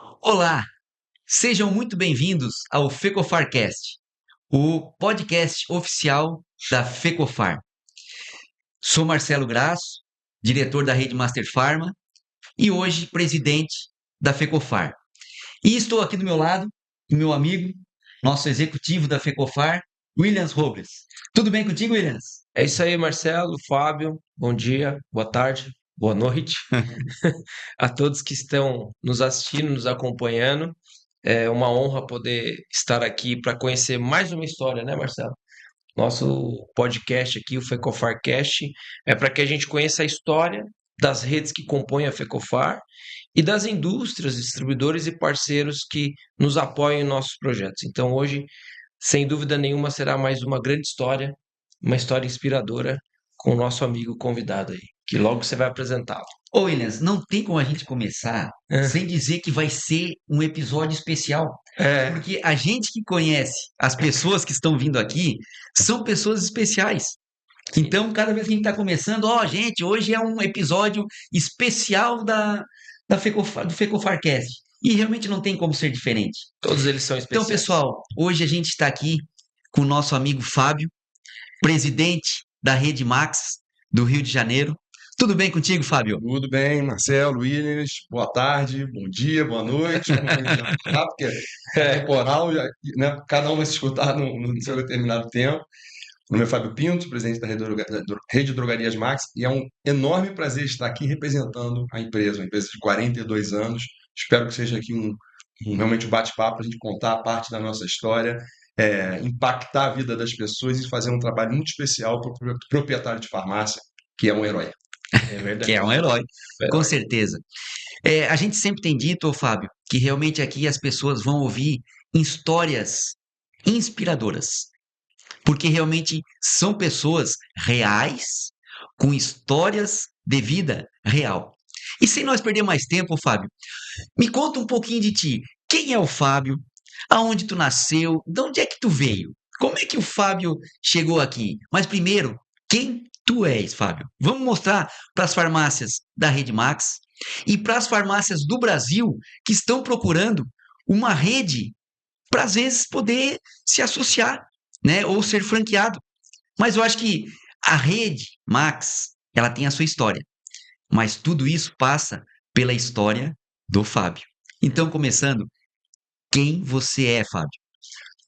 Olá, sejam muito bem-vindos ao FecofarCast, o podcast oficial da Fecofar. Sou Marcelo Grasso, diretor da Rede Master Pharma e hoje presidente da Fecofar. E estou aqui do meu lado, com meu amigo, nosso executivo da Fecofar, Williams Robles. Tudo bem contigo, Williams? É isso aí, Marcelo, Fábio. Bom dia, boa tarde, boa noite a todos que estão nos assistindo, nos acompanhando. É uma honra poder estar aqui para conhecer mais uma história, né, Marcelo? Nosso podcast aqui, o FecofarCast, é para que a gente conheça a história das redes que compõem a Fecofar e das indústrias, distribuidores e parceiros que nos apoiam em nossos projetos. Então, hoje, sem dúvida nenhuma, será mais uma grande história, uma história inspiradora com o nosso amigo convidado aí, que logo você vai apresentá-lo. Ô, Williams, não tem como a gente começar sem dizer que vai ser um episódio especial. É, Porque a gente que conhece as pessoas que estão vindo aqui são pessoas especiais. Então, cada vez que a gente está começando, ó, gente, hoje é um episódio especial do FecofarCast. E realmente não tem como ser diferente. todos eles são Então, especiais. pessoal, hoje a gente está aqui com o nosso amigo Fábio, presidente da Rede Max do Rio de Janeiro. Tudo bem contigo, Fábio? Tudo bem, Marcelo, Williams, boa tarde, bom dia, boa noite, como a gente já falar, porque é É, temporal, né, cada um vai se escutar no seu determinado tempo. Meu nome é Fábio Pinto, presidente da Rede Drogarias Max, e é um enorme prazer estar aqui representando a empresa, uma empresa de 42 anos. Espero que seja aqui realmente um bate-papo para a gente contar a parte da nossa história, impactar a vida das pessoas e fazer um trabalho muito especial para o proprietário de farmácia, que é um herói. é Que é verdade. um herói, com Herói. certeza. A gente sempre tem dito, ô Fábio, que realmente aqui as pessoas vão ouvir histórias inspiradoras, porque realmente são pessoas reais, com histórias de vida real. E sem nós perder mais tempo, Fábio, me conta um pouquinho de ti. Quem é o Fábio? Aonde tu nasceu? De onde é que tu veio? Como é que o Fábio chegou aqui? Mas primeiro, quem tu és, Fábio? Vamos mostrar para as farmácias da Rede Max e para as farmácias do Brasil que estão procurando uma rede para às vezes poder se associar, né, ou ser franqueado. Mas eu acho que a Rede Max, ela tem a sua história, mas tudo isso passa pela história do Fábio. Então, começando, quem você é, Fábio?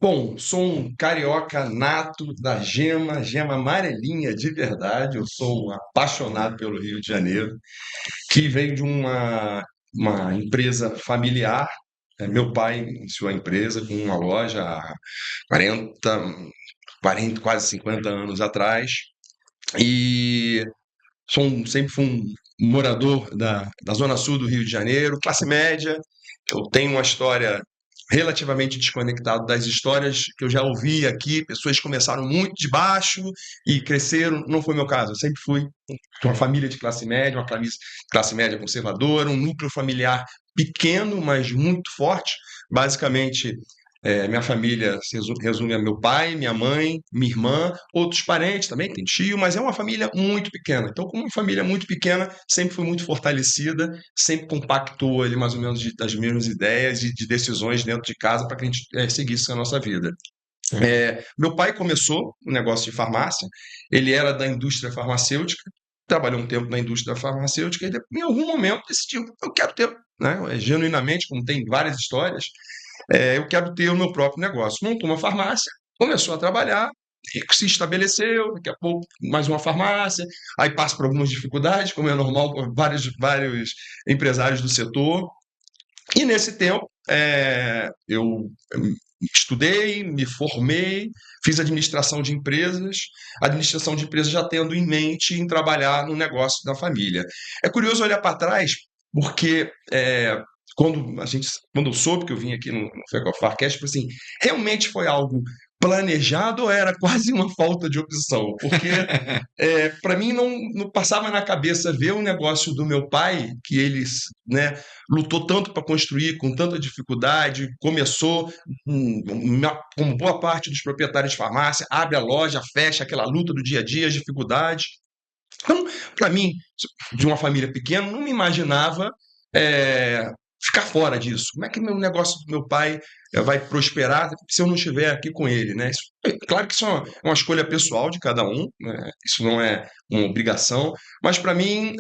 Bom, sou um carioca nato da gema, gema amarelinha de verdade. Eu sou um apaixonado pelo Rio de Janeiro, que veio de uma empresa familiar. Meu pai iniciou a empresa com uma loja há 40, 40, quase 50 anos atrás. E sempre fui um morador da Zona Sul do Rio de Janeiro, classe média. Eu tenho uma história relativamente desconectado das histórias que eu já ouvi aqui. Pessoas começaram muito de baixo e cresceram. Não foi meu caso. Eu sempre fui de uma família de classe média, uma classe média conservadora, um núcleo familiar pequeno, mas muito forte. Basicamente, minha família se resume a meu pai, minha mãe, minha irmã, outros parentes também, tem tio, mas é uma família muito pequena. Então, como uma família muito pequena, sempre foi muito fortalecida, sempre compactou ali mais ou menos das mesmas ideias e de decisões dentro de casa para que a gente seguisse a nossa vida. Meu pai começou um negócio de farmácia, ele era da indústria farmacêutica, trabalhou um tempo na indústria farmacêutica e em algum momento decidiu, eu quero ter, né, genuinamente, como tem várias histórias, eu quero ter o meu próprio negócio. Montou uma farmácia, começou a trabalhar, se estabeleceu, daqui a pouco mais uma farmácia, aí passa por algumas dificuldades, como é normal com vários empresários do setor. E nesse tempo, eu estudei, me formei, fiz administração de empresas já tendo em mente em trabalhar no negócio da família. É curioso olhar para trás, porque quando eu soube que eu vim aqui no FECOFARCast, eu falei assim, realmente foi algo planejado ou era quase uma falta de opção? Porque para mim não passava na cabeça ver o negócio do meu pai, que ele, né, lutou tanto para construir, com tanta dificuldade, começou como boa parte dos proprietários de farmácia, abre a loja, fecha, aquela luta do dia a dia, as dificuldades. Então, para mim, de uma família pequena, não me imaginava é, ficar fora disso? Como é que o negócio do meu pai vai prosperar se eu não estiver aqui com ele, né? Claro que isso é uma escolha pessoal de cada um, né? Isso não é uma obrigação, mas para mim,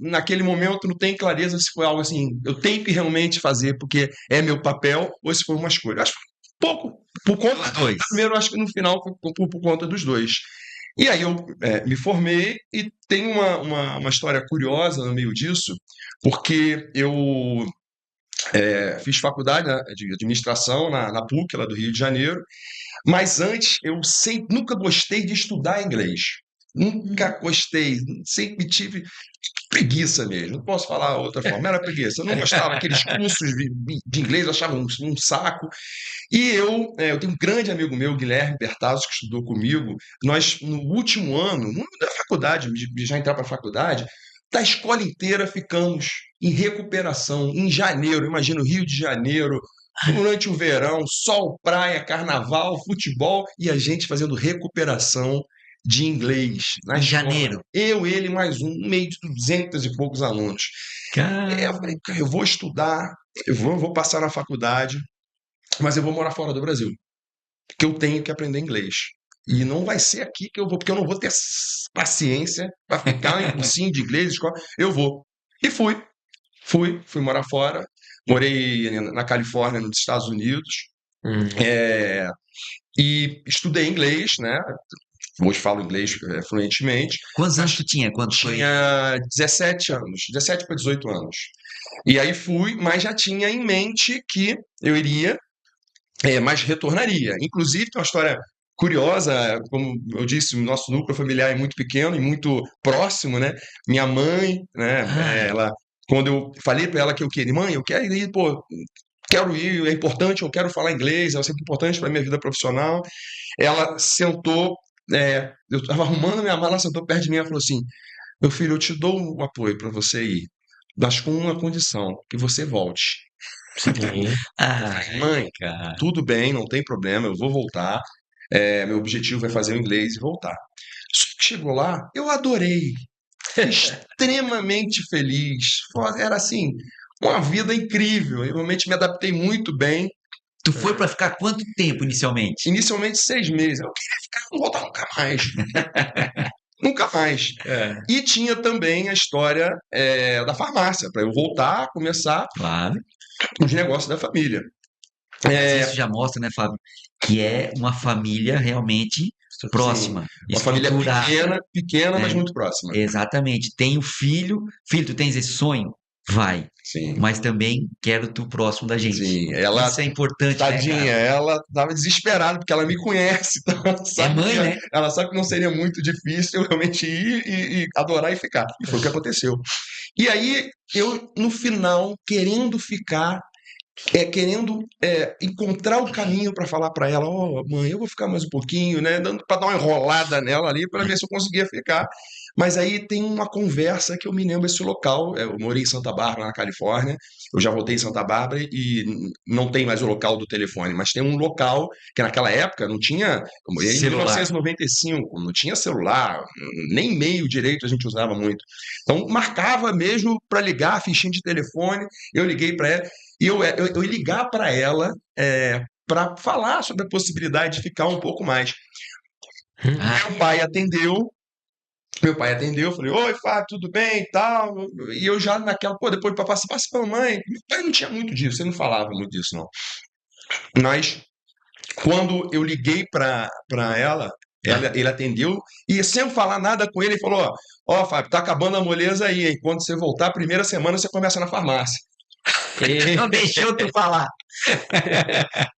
naquele momento, não tem clareza se foi algo assim, eu tenho que realmente fazer porque é meu papel ou se foi uma escolha. Acho que pouco, por conta, Os dois. primeiro, acho que no final foi por conta dos dois. E aí eu me formei e tem uma história curiosa no meio disso, porque eu fiz faculdade, né, de administração na PUC, lá do Rio de Janeiro, mas antes eu nunca gostei de estudar inglês. Nunca gostei, sempre tive preguiça mesmo, não posso falar outra forma, era preguiça. Eu não gostava daqueles cursos de inglês, eu achava um saco. E eu tenho um grande amigo meu, Guilherme Bertazzo, que estudou comigo. Nós, no último ano, no ano da faculdade, de já entrar para a faculdade, da escola inteira ficamos em recuperação em janeiro. Imagina o Rio de Janeiro, durante o verão, sol, praia, carnaval, futebol, e a gente fazendo recuperação de inglês na Em escola. janeiro. Eu, ele, mais um meio de 200 e poucos alunos. Eu falei, cara, eu vou estudar, eu vou passar na faculdade, mas eu vou morar fora do Brasil, porque eu tenho que aprender inglês. E não vai ser aqui que eu vou, porque eu não vou ter paciência para ficar em cursinho de inglês, escola. Eu vou. E fui morar fora. Morei na Califórnia, nos Estados Unidos, é, e estudei inglês, né? Hoje falo inglês fluentemente. Quantos anos tu tinha quando foi? Tinha 17 anos, 17 para 18 anos. E aí fui, mas já tinha em mente que eu iria, mas retornaria. Inclusive, tem uma história curiosa, como eu disse, o nosso núcleo familiar é muito pequeno e muito próximo, né? Minha mãe, né? Ela, quando eu falei para ela que eu queria, mãe, eu quero ir, pô, quero ir, é importante, eu quero falar inglês, é sempre importante para minha vida profissional. Ela sentou, eu estava arrumando minha mala, ela sentou perto de mim e falou assim: meu filho, eu te dou o apoio para você ir, mas com uma condição, que você volte. Sim. Mãe, Cara. tudo bem, não tem problema, eu vou voltar. Meu objetivo é fazer o inglês e voltar. Só que chegou lá, eu adorei. Extremamente feliz. Era assim, uma vida incrível. Eu realmente me adaptei muito bem. Tu foi para ficar quanto tempo inicialmente? Inicialmente 6 meses. Eu queria ficar, não voltar nunca mais. Nunca mais. E tinha também a história da farmácia, para eu voltar, começar Claro. os negócios da família. Isso já mostra, né, Fábio, que é uma família realmente próxima, Uma família estruturada. pequena, mas né? muito próxima. Exatamente. Tem o filho, tu tens esse sonho? Vai. Sim. Mas também quero tu próximo da gente. Sim, ela, Isso é importante, tadinha, né, cara? ela estava desesperada, porque ela me conhece, então ela sabe, mãe, né? ela sabe que não seria muito difícil eu realmente ir e adorar e ficar. E foi o que aconteceu. E aí, eu, no final, querendo ficar, querendo encontrar o caminho para falar para ela, mãe, eu vou ficar mais um pouquinho, né, dando para dar uma enrolada nela ali para ver se eu conseguia ficar. Mas aí tem uma conversa que eu me lembro esse local. Eu morei em Santa Bárbara, na Califórnia. Eu já voltei em Santa Bárbara e não tem mais o local do telefone, mas tem um local que naquela época não tinha. Eu morei em Celular. 1995, não tinha celular, nem e-mail direito a gente usava muito. Então marcava mesmo para ligar a fichinha de telefone. Eu liguei para ela. E eu ia ligar para ela para falar sobre a possibilidade de ficar um pouco mais. Meu pai atendeu, falei, oi, Fábio, tudo bem e tal. E eu já naquela, depois de passa pra mamãe. Meu pai não tinha muito disso, ele não falava muito disso, não. Mas, quando eu liguei para ela, ele atendeu, e sem falar nada com ele, ele falou, ó, Fábio, tá acabando a moleza aí, hein? Quando você voltar, a primeira semana você começa na farmácia. Não deixou tu falar.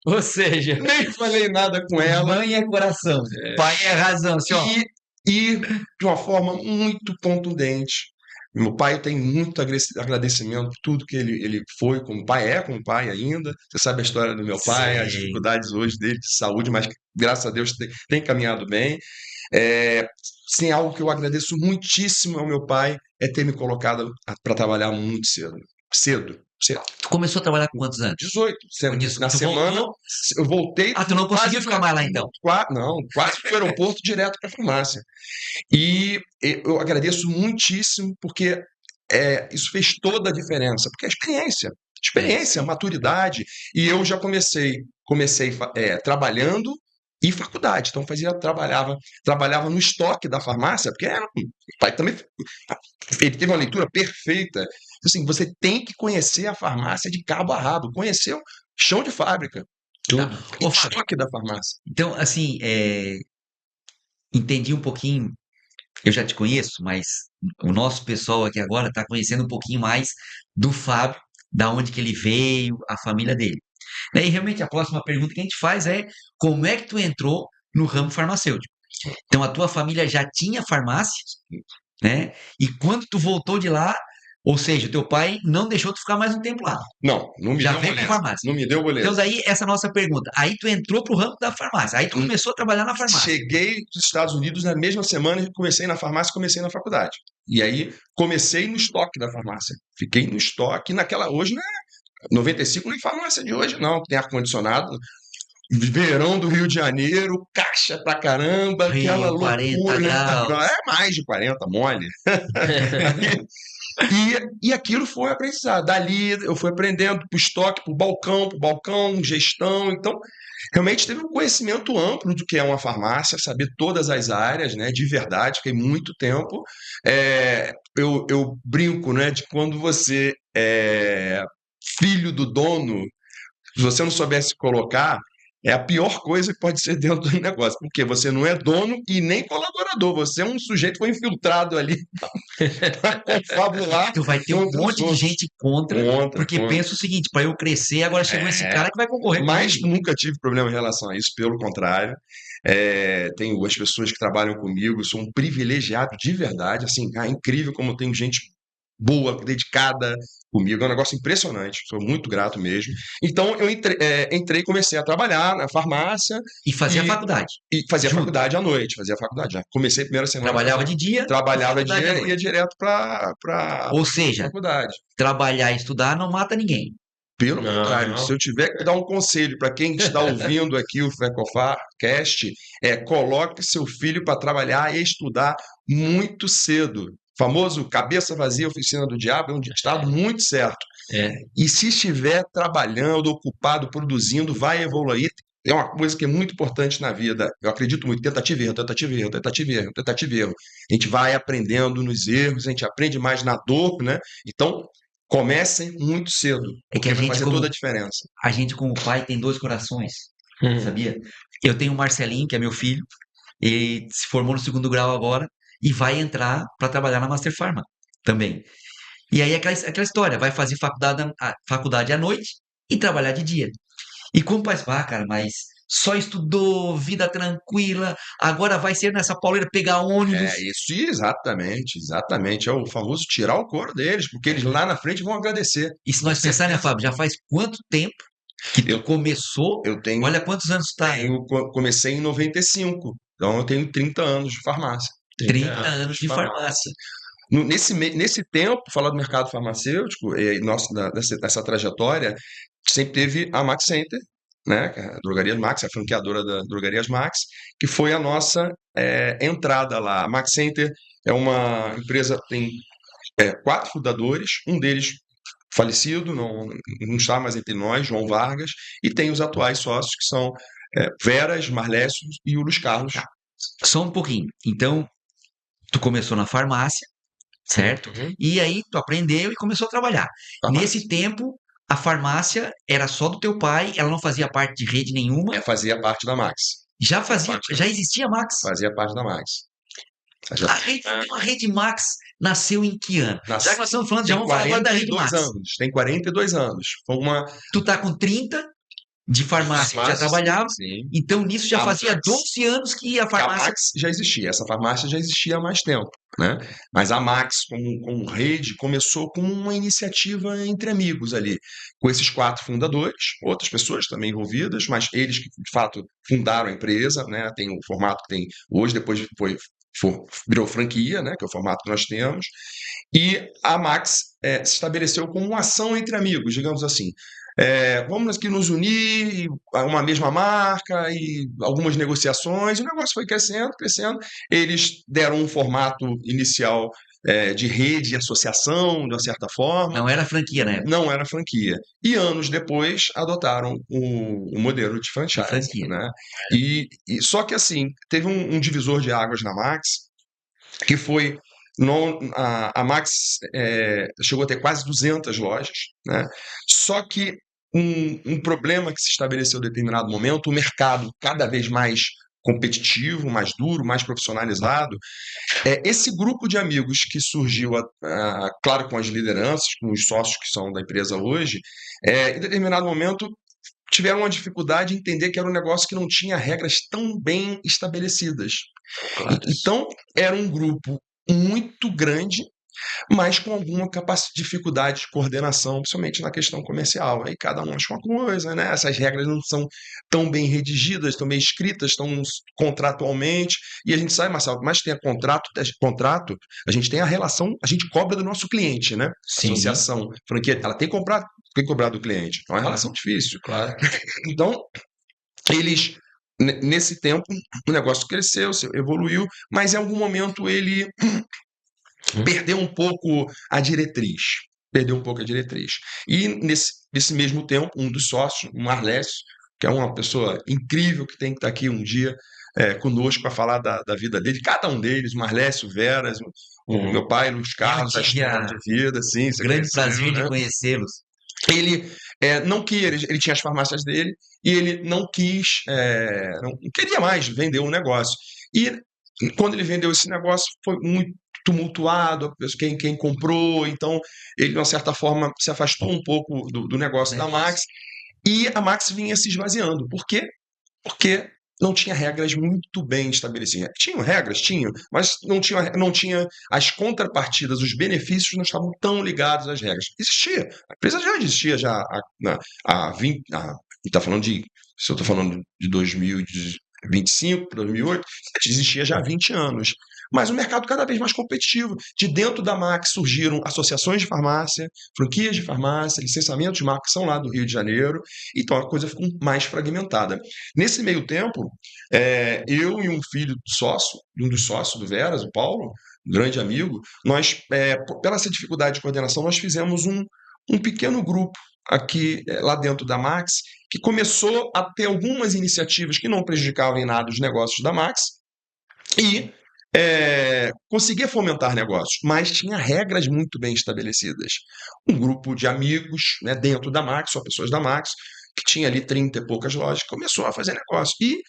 Ou seja, Nem falei nada com ela. Mãe é coração, pai é razão, senhor. E de uma forma muito contundente. Meu pai tem muito agradecimento por tudo que ele foi como pai, é como pai ainda. Você sabe a história do meu pai, as dificuldades hoje dele de saúde, mas graças a Deus tem caminhado bem. Sim, algo que eu agradeço muitíssimo ao meu pai é ter me colocado para trabalhar muito cedo. Cedo. Tu começou a trabalhar com quantos anos? 18. Na Tu semana, voltou? eu voltei. Tu não conseguiu ficar mais lá, então? Não, quase para o aeroporto, direto para a farmácia. E eu agradeço muitíssimo, porque isso fez toda a diferença. Porque a experiência. experiência, maturidade. E eu já comecei trabalhando e faculdade. Então trabalhava no estoque da farmácia, porque o pai também ele teve uma leitura perfeita. Assim, você tem que conhecer a farmácia de cabo a rabo, conhecer o chão de fábrica, Tá. tudo, Ô, o Fábio, estoque da farmácia. então, assim, entendi um pouquinho, eu já te conheço, mas o nosso pessoal aqui agora está conhecendo um pouquinho mais do Fábio, da onde que ele veio, a família dele. Né, e realmente a próxima pergunta que a gente faz é como é que tu entrou no ramo farmacêutico? Então a tua família já tinha farmácia, né? E quando tu voltou de lá, ou seja, teu pai não deixou tu ficar mais um tempo lá, Não me já deu veio para moleza. farmácia. Não me deu Então moleza. daí essa nossa pergunta, aí tu entrou pro ramo da farmácia, aí tu começou a trabalhar na farmácia. Cheguei dos Estados Unidos na mesma semana que comecei na farmácia, comecei na faculdade. E aí comecei no estoque da farmácia. Fiquei no estoque hoje, né? 95 nem farmácia de hoje não, que tem ar-condicionado. Verão do Rio de Janeiro, caixa pra caramba, aquela Frio, 40 loucura. graus. É mais de 40, mole. E aquilo foi aprendizado. Dali eu fui aprendendo pro estoque, pro balcão, gestão. Então, realmente teve um conhecimento amplo do que é uma farmácia, saber todas as áreas, né? De verdade, fiquei muito tempo. Eu brinco, né? De quando você é filho do dono, se você não soubesse colocar, é a pior coisa que pode ser dentro do negócio, porque você não é dono e nem colaborador, você é um sujeito que foi infiltrado ali para confabular Tu vai ter um contra os monte de outros. gente contra, porque Contra. pensa o seguinte, para eu crescer, agora chegou esse É, cara que vai concorrer mas comigo. nunca tive problema em relação a isso, pelo contrário. Tenho as pessoas que trabalham comigo, sou um privilegiado de verdade, assim, é incrível como eu tenho gente boa, dedicada comigo, é um negócio impressionante, sou muito grato mesmo. Então eu entrei, comecei a trabalhar na farmácia E fazia e, faculdade. e fazia Junto. faculdade à noite, fazia faculdade já. Comecei a primeira semana Trabalhava fazendo, de dia e trabalhava faculdade à dia e ia noite. direto para Ou seja, faculdade. trabalhar e estudar não mata ninguém. Pelo contrário, se Não. eu tiver que dar um conselho para quem está ouvindo aqui o Frecofar Cast, coloque seu filho para trabalhar e estudar muito cedo. Famoso cabeça vazia, oficina do diabo, é um ditado muito certo. É. E se estiver trabalhando, ocupado, produzindo, vai evoluir. É uma coisa que é muito importante na vida. Eu acredito muito, tentativa e erro, tentativa e erro, tentativa e erro, tentativa e erro. A gente vai aprendendo nos erros, a gente aprende mais na dor, né? Então, comecem muito cedo, É que porque vai fazer toda a diferença. a gente como pai tem dois corações, sabia? Eu tenho o Marcelinho, que é meu filho, ele se formou no segundo grau agora e vai entrar para trabalhar na Master Pharma também. E aí aquela história, vai fazer faculdade à noite e trabalhar de dia. E como faz, cara, mas só estudou, vida tranquila, agora vai ser nessa pauleira pegar ônibus. Isso, exatamente, exatamente. É o famoso tirar o couro deles, porque eles lá na frente vão agradecer. E se Com nós pensarmos, né, certeza. Fábio, já faz quanto tempo que tu Eu, começou? eu tenho, Olha quantos anos tu tá, comecei em 95, então eu tenho 30 anos de farmácia. 30 30 anos de farmácia. Nesse tempo, falar do mercado farmacêutico, nessa trajetória, sempre teve a Max Center, né, que é a Drogarias Max, a franqueadora da Drogarias Max, que foi a nossa entrada lá. A Max Center é uma empresa que tem 4 fundadores, um deles falecido, não está mais entre nós, João Vargas, e tem os atuais sócios, que são Veras, Marlécio e o Luiz Carlos. Tá. Só um pouquinho. Então, tu começou na farmácia, certo? Uhum. E aí tu aprendeu e começou a trabalhar. Farmácia. Nesse tempo, a farmácia era só do teu pai, ela não fazia parte de rede nenhuma. Fazia parte da Max. Já fazia, parte da- já existia a Max. Fazia parte da Max. A rede Max nasceu em que ano? Já que nós estamos falando, já Tem vamos falar agora da rede 42 Max. anos. Tem 42 anos. Foi uma Tu tá com 30 de farmácia, já farmácia, trabalhava, sim. então nisso já A fazia Max. 12 anos que a A farmácia. Max já existia, essa farmácia já existia há mais tempo, né? Mas a Max, como rede, começou com uma iniciativa entre amigos ali, com esses 4 fundadores, outras pessoas também envolvidas, mas eles que de fato fundaram a empresa, né? Tem o formato que tem hoje, depois virou franquia, né? Que é o formato que nós temos. E a Max se estabeleceu como uma ação entre amigos, digamos assim. Vamos aqui nos unir, uma mesma marca e algumas negociações. O negócio foi crescendo, crescendo. Eles deram um formato inicial de rede e associação, de uma certa forma. Não era franquia na época. Não era franquia. E anos depois adotaram o modelo de franchise, franquia. né? Só que assim, teve um divisor de águas na Max, que foi a Max chegou a ter quase 200 lojas, né? Só que um problema que se estabeleceu em determinado momento, o mercado cada vez mais competitivo, mais duro, mais profissionalizado, esse grupo de amigos que surgiu, claro, com as lideranças, com os sócios que são da empresa hoje, em determinado momento tiveram uma dificuldade em entender que era um negócio que não tinha regras tão bem estabelecidas. Claro. Então, era um grupo muito grande, mas com alguma dificuldade de coordenação, principalmente na questão comercial. Aí cada um acha uma coisa, né? Essas regras não são tão bem redigidas, tão bem escritas, tão contratualmente. E a gente sabe, Marcelo, mas tem contrato, a gente tem a relação, a gente cobra do nosso cliente, né? Sim. Associação, franquia, ela tem que cobrar do cliente. É uma relação difícil. Claro. Então, eles, nesse tempo, o negócio cresceu, evoluiu, mas em algum momento ele perdeu um pouco a diretriz. E nesse mesmo tempo, um dos sócios, o Marlécio, que é uma pessoa incrível que tem que estar aqui um dia conosco para falar da vida dele, cada um deles, o Marlécio, o Veras, o meu pai, Luiz Carlos, a história de vida, sim. Grande prazer de conhecê-los. Ele não quis, ele tinha as farmácias dele e ele não queria mais vender um negócio. E quando ele vendeu esse negócio, foi muito tumultuado, quem comprou, então ele, de uma certa forma, se afastou um pouco do negócio da Max, e a Max vinha se esvaziando. Por quê? Porque não tinha regras muito bem estabelecidas. Tinham regras, mas não tinha as contrapartidas, os benefícios não estavam tão ligados às regras. Existia, a empresa já existia já há 20, está falando se eu estou falando de 2025, 2008, existia já há 20 anos. Mas o mercado cada vez mais competitivo. De dentro da Max surgiram associações de farmácia, franquias de farmácia, licenciamentos de marca que são lá do Rio de Janeiro, então a coisa ficou mais fragmentada. Nesse meio tempo, eu e um dos sócios do Veras, o Paulo, um grande amigo, nós, pela essa dificuldade de coordenação, nós fizemos um pequeno grupo aqui lá dentro da Max, que começou a ter algumas iniciativas que não prejudicavam em nada os negócios da Max, e conseguia fomentar negócios, mas tinha regras muito bem estabelecidas. Um grupo de amigos, né, dentro da Max, só pessoas da Max, que tinha ali 30 e poucas lojas, começou a fazer negócio. E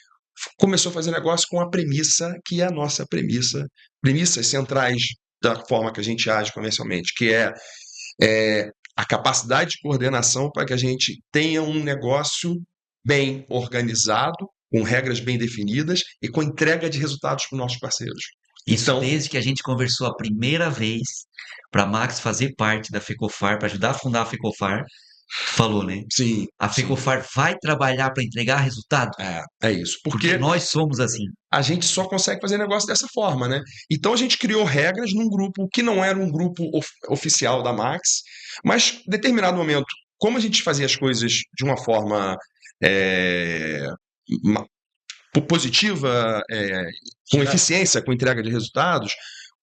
começou a fazer negócio com a premissa, que é a nossa premissas centrais da forma que a gente age comercialmente, que é a capacidade de coordenação para que a gente tenha um negócio bem organizado, com regras bem definidas e com entrega de resultados para os nossos parceiros. Isso Então, desde que a gente conversou a primeira vez para a Max fazer parte da Fecofar, para ajudar a fundar a Fecofar, falou, né? sim, A Fecofar vai trabalhar para entregar resultado? é isso. Porque nós somos assim. A gente só consegue fazer negócio dessa forma, né? Então a gente criou regras num grupo que não era um grupo oficial da Max, mas em determinado momento, como a gente fazia as coisas de uma forma positiva, com eficiência, com entrega de resultados,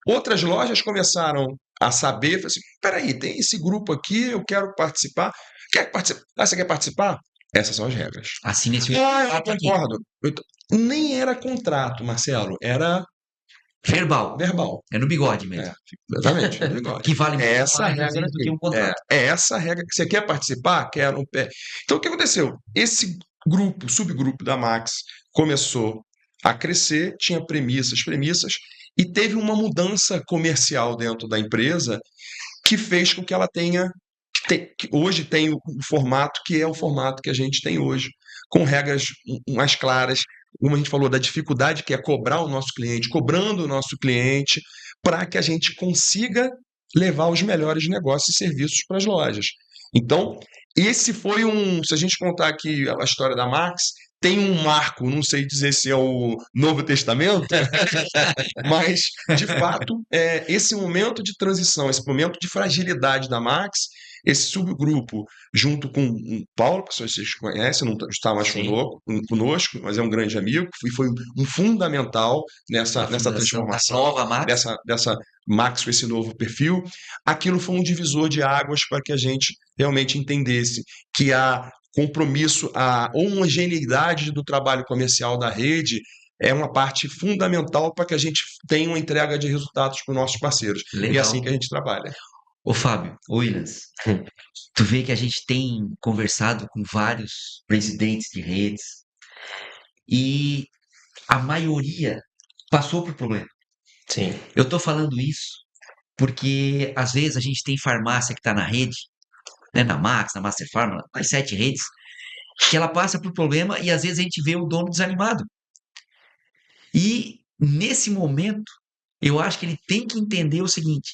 outras lojas começaram a saber, falaram assim, peraí, tem esse grupo aqui, eu quero participar. Quer participar? Você quer participar? Essas são as regras. Assine esse eu concordo. Nem era contrato, Marcelo, era verbal. É no bigode mesmo. Exatamente, no bigode. Que vale muito essa mais regra do que um contrato. É essa regra que você quer participar, quer no pé. Então o que aconteceu? Esse subgrupo da Max começou a crescer, tinha premissas, e teve uma mudança comercial dentro da empresa que fez com que ela que hoje tem o formato que é o formato que a gente tem hoje, com regras mais claras, como a gente falou, da dificuldade que é cobrar o nosso cliente, cobrando o nosso cliente, para que a gente consiga levar os melhores negócios e serviços para as lojas. Então, esse foi se a gente contar aqui a história da Max, tem um marco, não sei dizer se é o Novo Testamento, mas, de fato, esse momento de transição, esse momento de fragilidade da Max, esse subgrupo, junto com o Paulo, que vocês conhecem, não está mais Sim. conosco, mas é um grande amigo, e foi um fundamental A nessa fundação da transformação nova Max. dessa Max com esse novo perfil. Aquilo foi um divisor de águas para que a gente realmente entendesse que a compromisso, a homogeneidade do trabalho comercial da rede é uma parte fundamental para que a gente tenha uma entrega de resultados para os nossos parceiros. E é Legal. assim que a gente trabalha. Ô, Fábio, Williams, tu vê que a gente tem conversado com vários presidentes de redes e a maioria passou por problema. Sim. Eu tô falando isso porque às vezes a gente tem farmácia que está na rede, né, na Max, na Master Pharma, nas 7 redes, que ela passa por problema e às vezes a gente vê o dono desanimado. E nesse momento, eu acho que ele tem que entender o seguinte: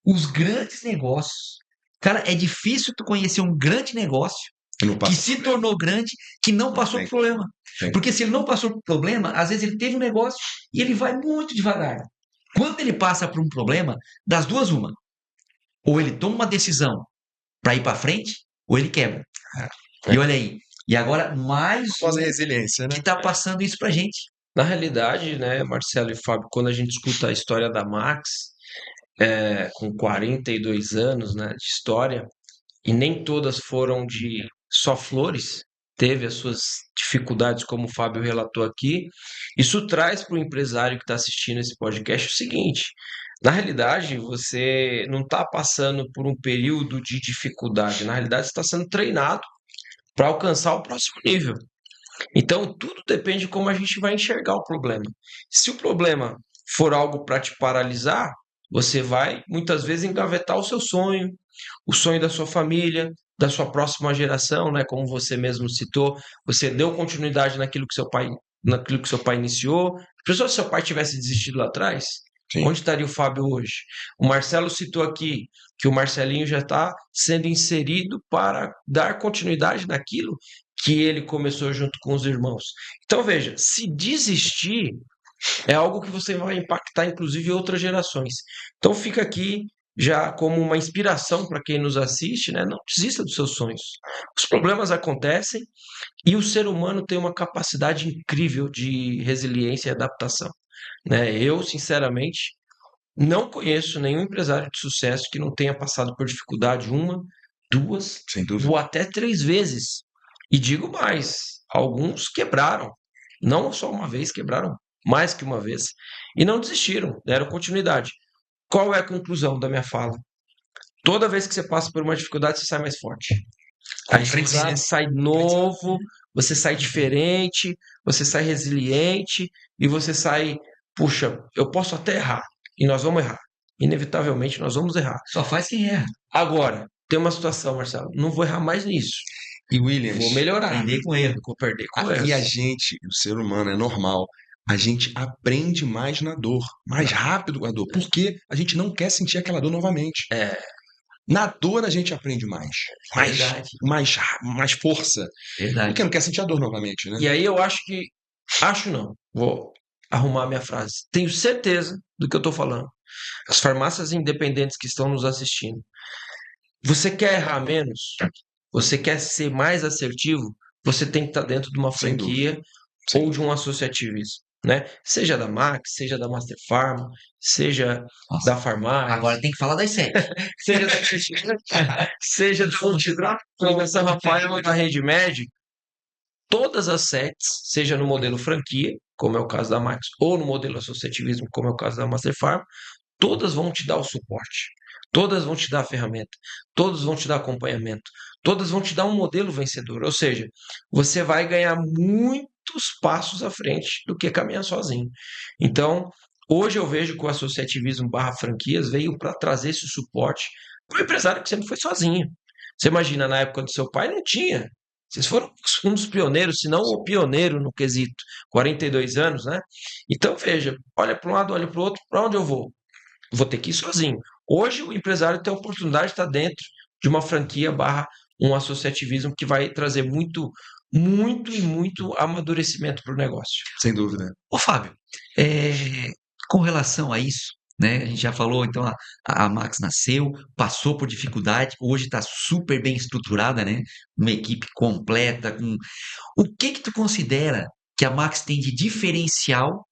os grandes negócios, cara, é difícil tu conhecer um grande negócio Não que passa se por tornou grande, que não passou Tem. por problema. Tem. Porque se ele não passou por problema, às vezes ele teve um negócio e ele vai muito devagar. Quando ele passa por um problema, das duas uma. Ou ele toma uma decisão para ir para frente, ou ele quebra. E olha aí. E agora mais Faz a um resiliência, né? que está passando isso pra gente. Na realidade, né, Marcelo e Fábio, quando a gente escuta a história da Max, com 42 anos, né, de história, e nem todas foram de só flores, teve as suas dificuldades, como o Fábio relatou aqui. Isso traz para o empresário que está assistindo esse podcast o seguinte: na realidade, você não está passando por um período de dificuldade, na realidade, você está sendo treinado para alcançar o próximo nível. Então, tudo depende de como a gente vai enxergar o problema. Se o problema for algo para te paralisar, você vai muitas vezes engavetar o sonho da sua família, da sua próxima geração, né? Como você mesmo citou, você deu continuidade naquilo que seu pai iniciou. Se seu pai tivesse desistido lá atrás, Sim. onde estaria o Fábio hoje? O Marcelo citou aqui que o Marcelinho já está sendo inserido para dar continuidade naquilo que ele começou junto com os irmãos. Então veja, se desistir é algo que você vai impactar inclusive outras gerações. Então fica aqui já como uma inspiração para quem nos assiste, né? Não desista dos seus sonhos. Os problemas acontecem e o ser humano tem uma capacidade incrível de resiliência e adaptação, né? Eu, sinceramente, não conheço nenhum empresário de sucesso que não tenha passado por dificuldade uma, duas Sem dúvida. ou até 3 vezes. E digo mais, alguns quebraram. Não só uma vez, quebraram mais que uma vez. E não desistiram, deram continuidade. Qual é a conclusão da minha fala? Toda vez que você passa por uma dificuldade, você sai mais forte. Aí você sai novo, você sai diferente, você sai resiliente e você sai, puxa, eu posso até errar e nós vamos errar. Inevitavelmente nós vamos errar. Só faz quem erra. Agora, tem uma situação, Marcelo, não vou errar mais nisso. E Williams, Vou melhorar. Aprender com erro. Vou perder com e a erros. gente, o ser humano é normal, a gente aprende mais na dor, mais rápido com a dor, porque a gente não quer sentir aquela dor novamente. Na dor a gente aprende mais Verdade. mais força, Verdade. porque não quer sentir a dor novamente, né? E aí eu acho não, vou arrumar a minha frase. Tenho certeza do que eu estou falando. As farmácias independentes que estão nos assistindo, você quer errar menos? Você quer ser mais assertivo? Você tem que estar dentro de uma Sem franquia ou de um associativismo, né? Seja da Max, seja da Master Pharma, seja Nossa, da farmácia, agora tem que falar das 7. seja seja da Multidrop, da São Rafael ou da Rede Med, todas as sets, seja no modelo franquia, como é o caso da Max, ou no modelo associativismo, como é o caso da Master Pharma, todas vão te dar o suporte, todas vão te dar a ferramenta, todas vão te dar acompanhamento, todas vão te dar um modelo vencedor. Ou seja, você vai ganhar muitos passos à frente do que caminhar sozinho. Então, hoje eu vejo que o associativismo barra franquias veio para trazer esse suporte para o empresário que sempre foi sozinho. Você imagina, na época do seu pai, não tinha. Vocês foram um dos pioneiros, se não o pioneiro no quesito. 42 anos, né? Então, veja, olha para um lado, olha para o outro, para onde eu vou? Vou ter que ir sozinho. Hoje, o empresário tem a oportunidade de estar dentro de uma franquia barra um associativismo que vai trazer muito e muito amadurecimento para o negócio. Sem dúvida. Ô, Fábio, com relação a isso, né? A gente já falou, então, a Max nasceu, passou por dificuldade, hoje está super bem estruturada, né? Uma equipe completa. O que tu considera que a Max tem de diferencial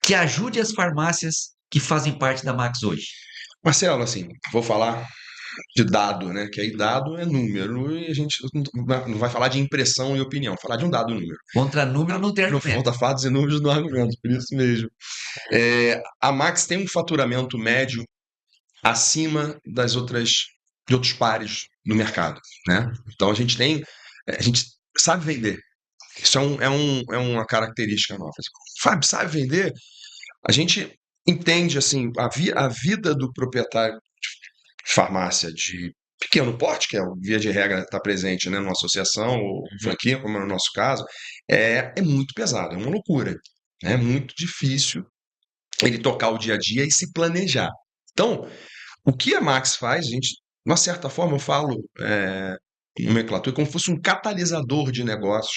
que ajude as farmácias que fazem parte da Max hoje? Marcelo, assim, vou falar de dado, né? Que aí dado é número e a gente não vai falar de impressão e opinião, falar de um dado número. Contra número não tem Não argumento. falta fatos e números no argumento, por isso mesmo. A Max tem um faturamento médio acima de outros pares no mercado, né? Então a gente sabe vender. Isso é uma característica nossa. Fábio, sabe vender? A gente entende assim a vida do proprietário de farmácia de pequeno porte, que é o via de regra está presente, né, numa associação ou franquia, como é no nosso caso, é muito pesado, é uma loucura, né? É muito difícil ele tocar o dia a dia e se planejar. Então, o que a Max faz, a gente, de uma certa forma, eu falo nomenclatura, como se fosse um catalisador de negócios.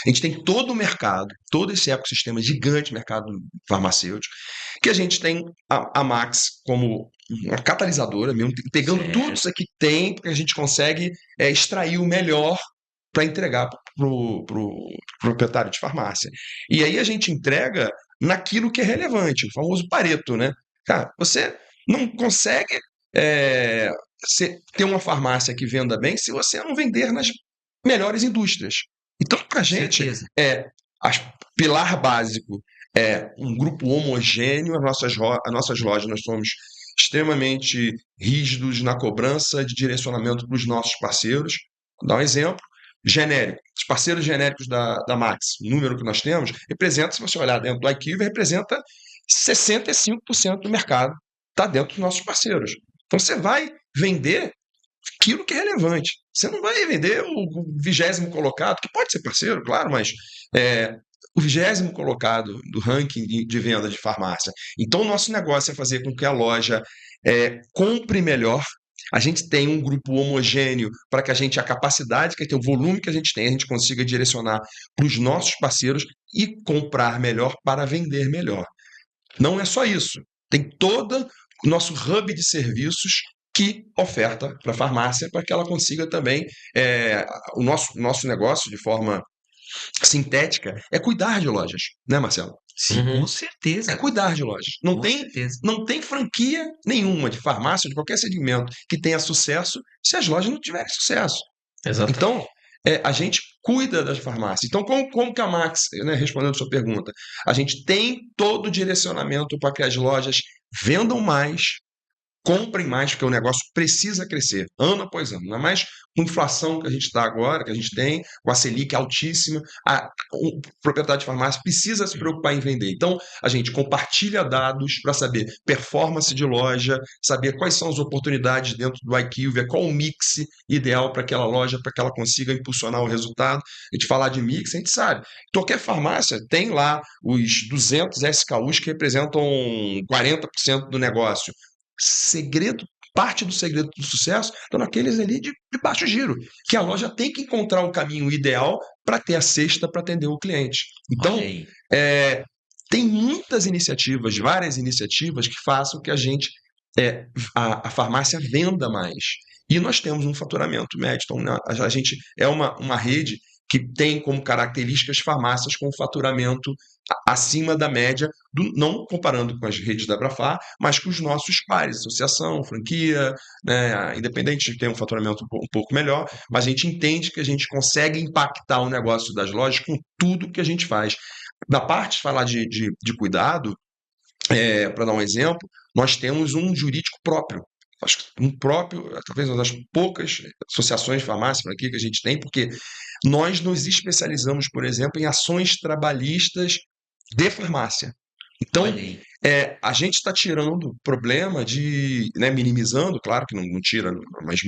A gente tem todo o mercado, todo esse ecossistema gigante, mercado farmacêutico, que a gente tem a Max como uma catalisadora mesmo, pegando tudo Certo. isso aqui que tem, porque a gente consegue extrair o melhor para entregar para o proprietário de farmácia. E aí a gente entrega naquilo que é relevante, o famoso Pareto, né? Cara, você não consegue ter uma farmácia que venda bem se você não vender nas melhores indústrias. Então, para a gente, Certeza. pilar básico é um grupo homogêneo. As nossas lojas, nós somos extremamente rígidos na cobrança de direcionamento para os nossos parceiros. Vou dar um exemplo genérico. Os parceiros genéricos da Max, o número que nós temos, representa, se você olhar dentro do IQVIA, representa 65% do mercado. Está dentro dos nossos parceiros. Então, você vai vender aquilo que é relevante. Você não vai vender o 20º colocado, que pode ser parceiro, claro, mas o 20º colocado do ranking de venda de farmácia. Então, o nosso negócio é fazer com que a loja compre melhor. A gente tem um grupo homogêneo para que a capacidade, que tem o volume que a gente consiga direcionar para os nossos parceiros e comprar melhor para vender melhor. Não é só isso. Tem todo o nosso hub de serviços que oferta para a farmácia para que ela consiga também. O nosso negócio, de forma sintética, é cuidar de lojas, né, Marcelo? Sim, Uhum. com certeza. É cuidar de lojas. Não Com tem, certeza. não tem franquia nenhuma de farmácia, de qualquer segmento, que tenha sucesso se as lojas não tiverem sucesso. Exatamente. Então, a gente cuida das farmácias. Então, como que a Max, né, respondendo a sua pergunta, a gente tem todo o direcionamento para que as lojas vendam mais, comprem mais, porque o negócio precisa crescer ano após ano. Ainda mais com a inflação que a gente está agora, que a gente tem, com a Selic altíssima, o proprietário de farmácia precisa se preocupar em vender. Então, a gente compartilha dados para saber performance de loja, saber quais são as oportunidades dentro do IQVIA, qual o mix ideal para aquela loja, para que ela consiga impulsionar o resultado. A gente falar de mix, a gente sabe. Qualquer farmácia tem lá os 200 SKUs que representam 40% do negócio. Parte do segredo do sucesso estão naqueles ali de baixo giro, que a loja tem que encontrar o caminho ideal para ter a cesta para atender o cliente. Então, Olha aí. tem muitas iniciativas, várias iniciativas que façam que a farmácia venda mais. E nós temos um faturamento médio. Então, né, a gente é uma rede que tem como características farmácias com faturamento acima da média, não comparando com as redes da Abrafar, mas com os nossos pares, associação, franquia, né, independente de ter um faturamento um pouco melhor, mas a gente entende que a gente consegue impactar o negócio das lojas com tudo que a gente faz. Da parte de falar de cuidado, para dar um exemplo, nós temos um jurídico próprio. Acho que talvez uma das poucas associações de farmácia aqui que a gente tem, porque nós nos especializamos, por exemplo, em ações trabalhistas de farmácia. Então, Olha aí. a gente está tirando o problema né, minimizando, claro que não tira, mas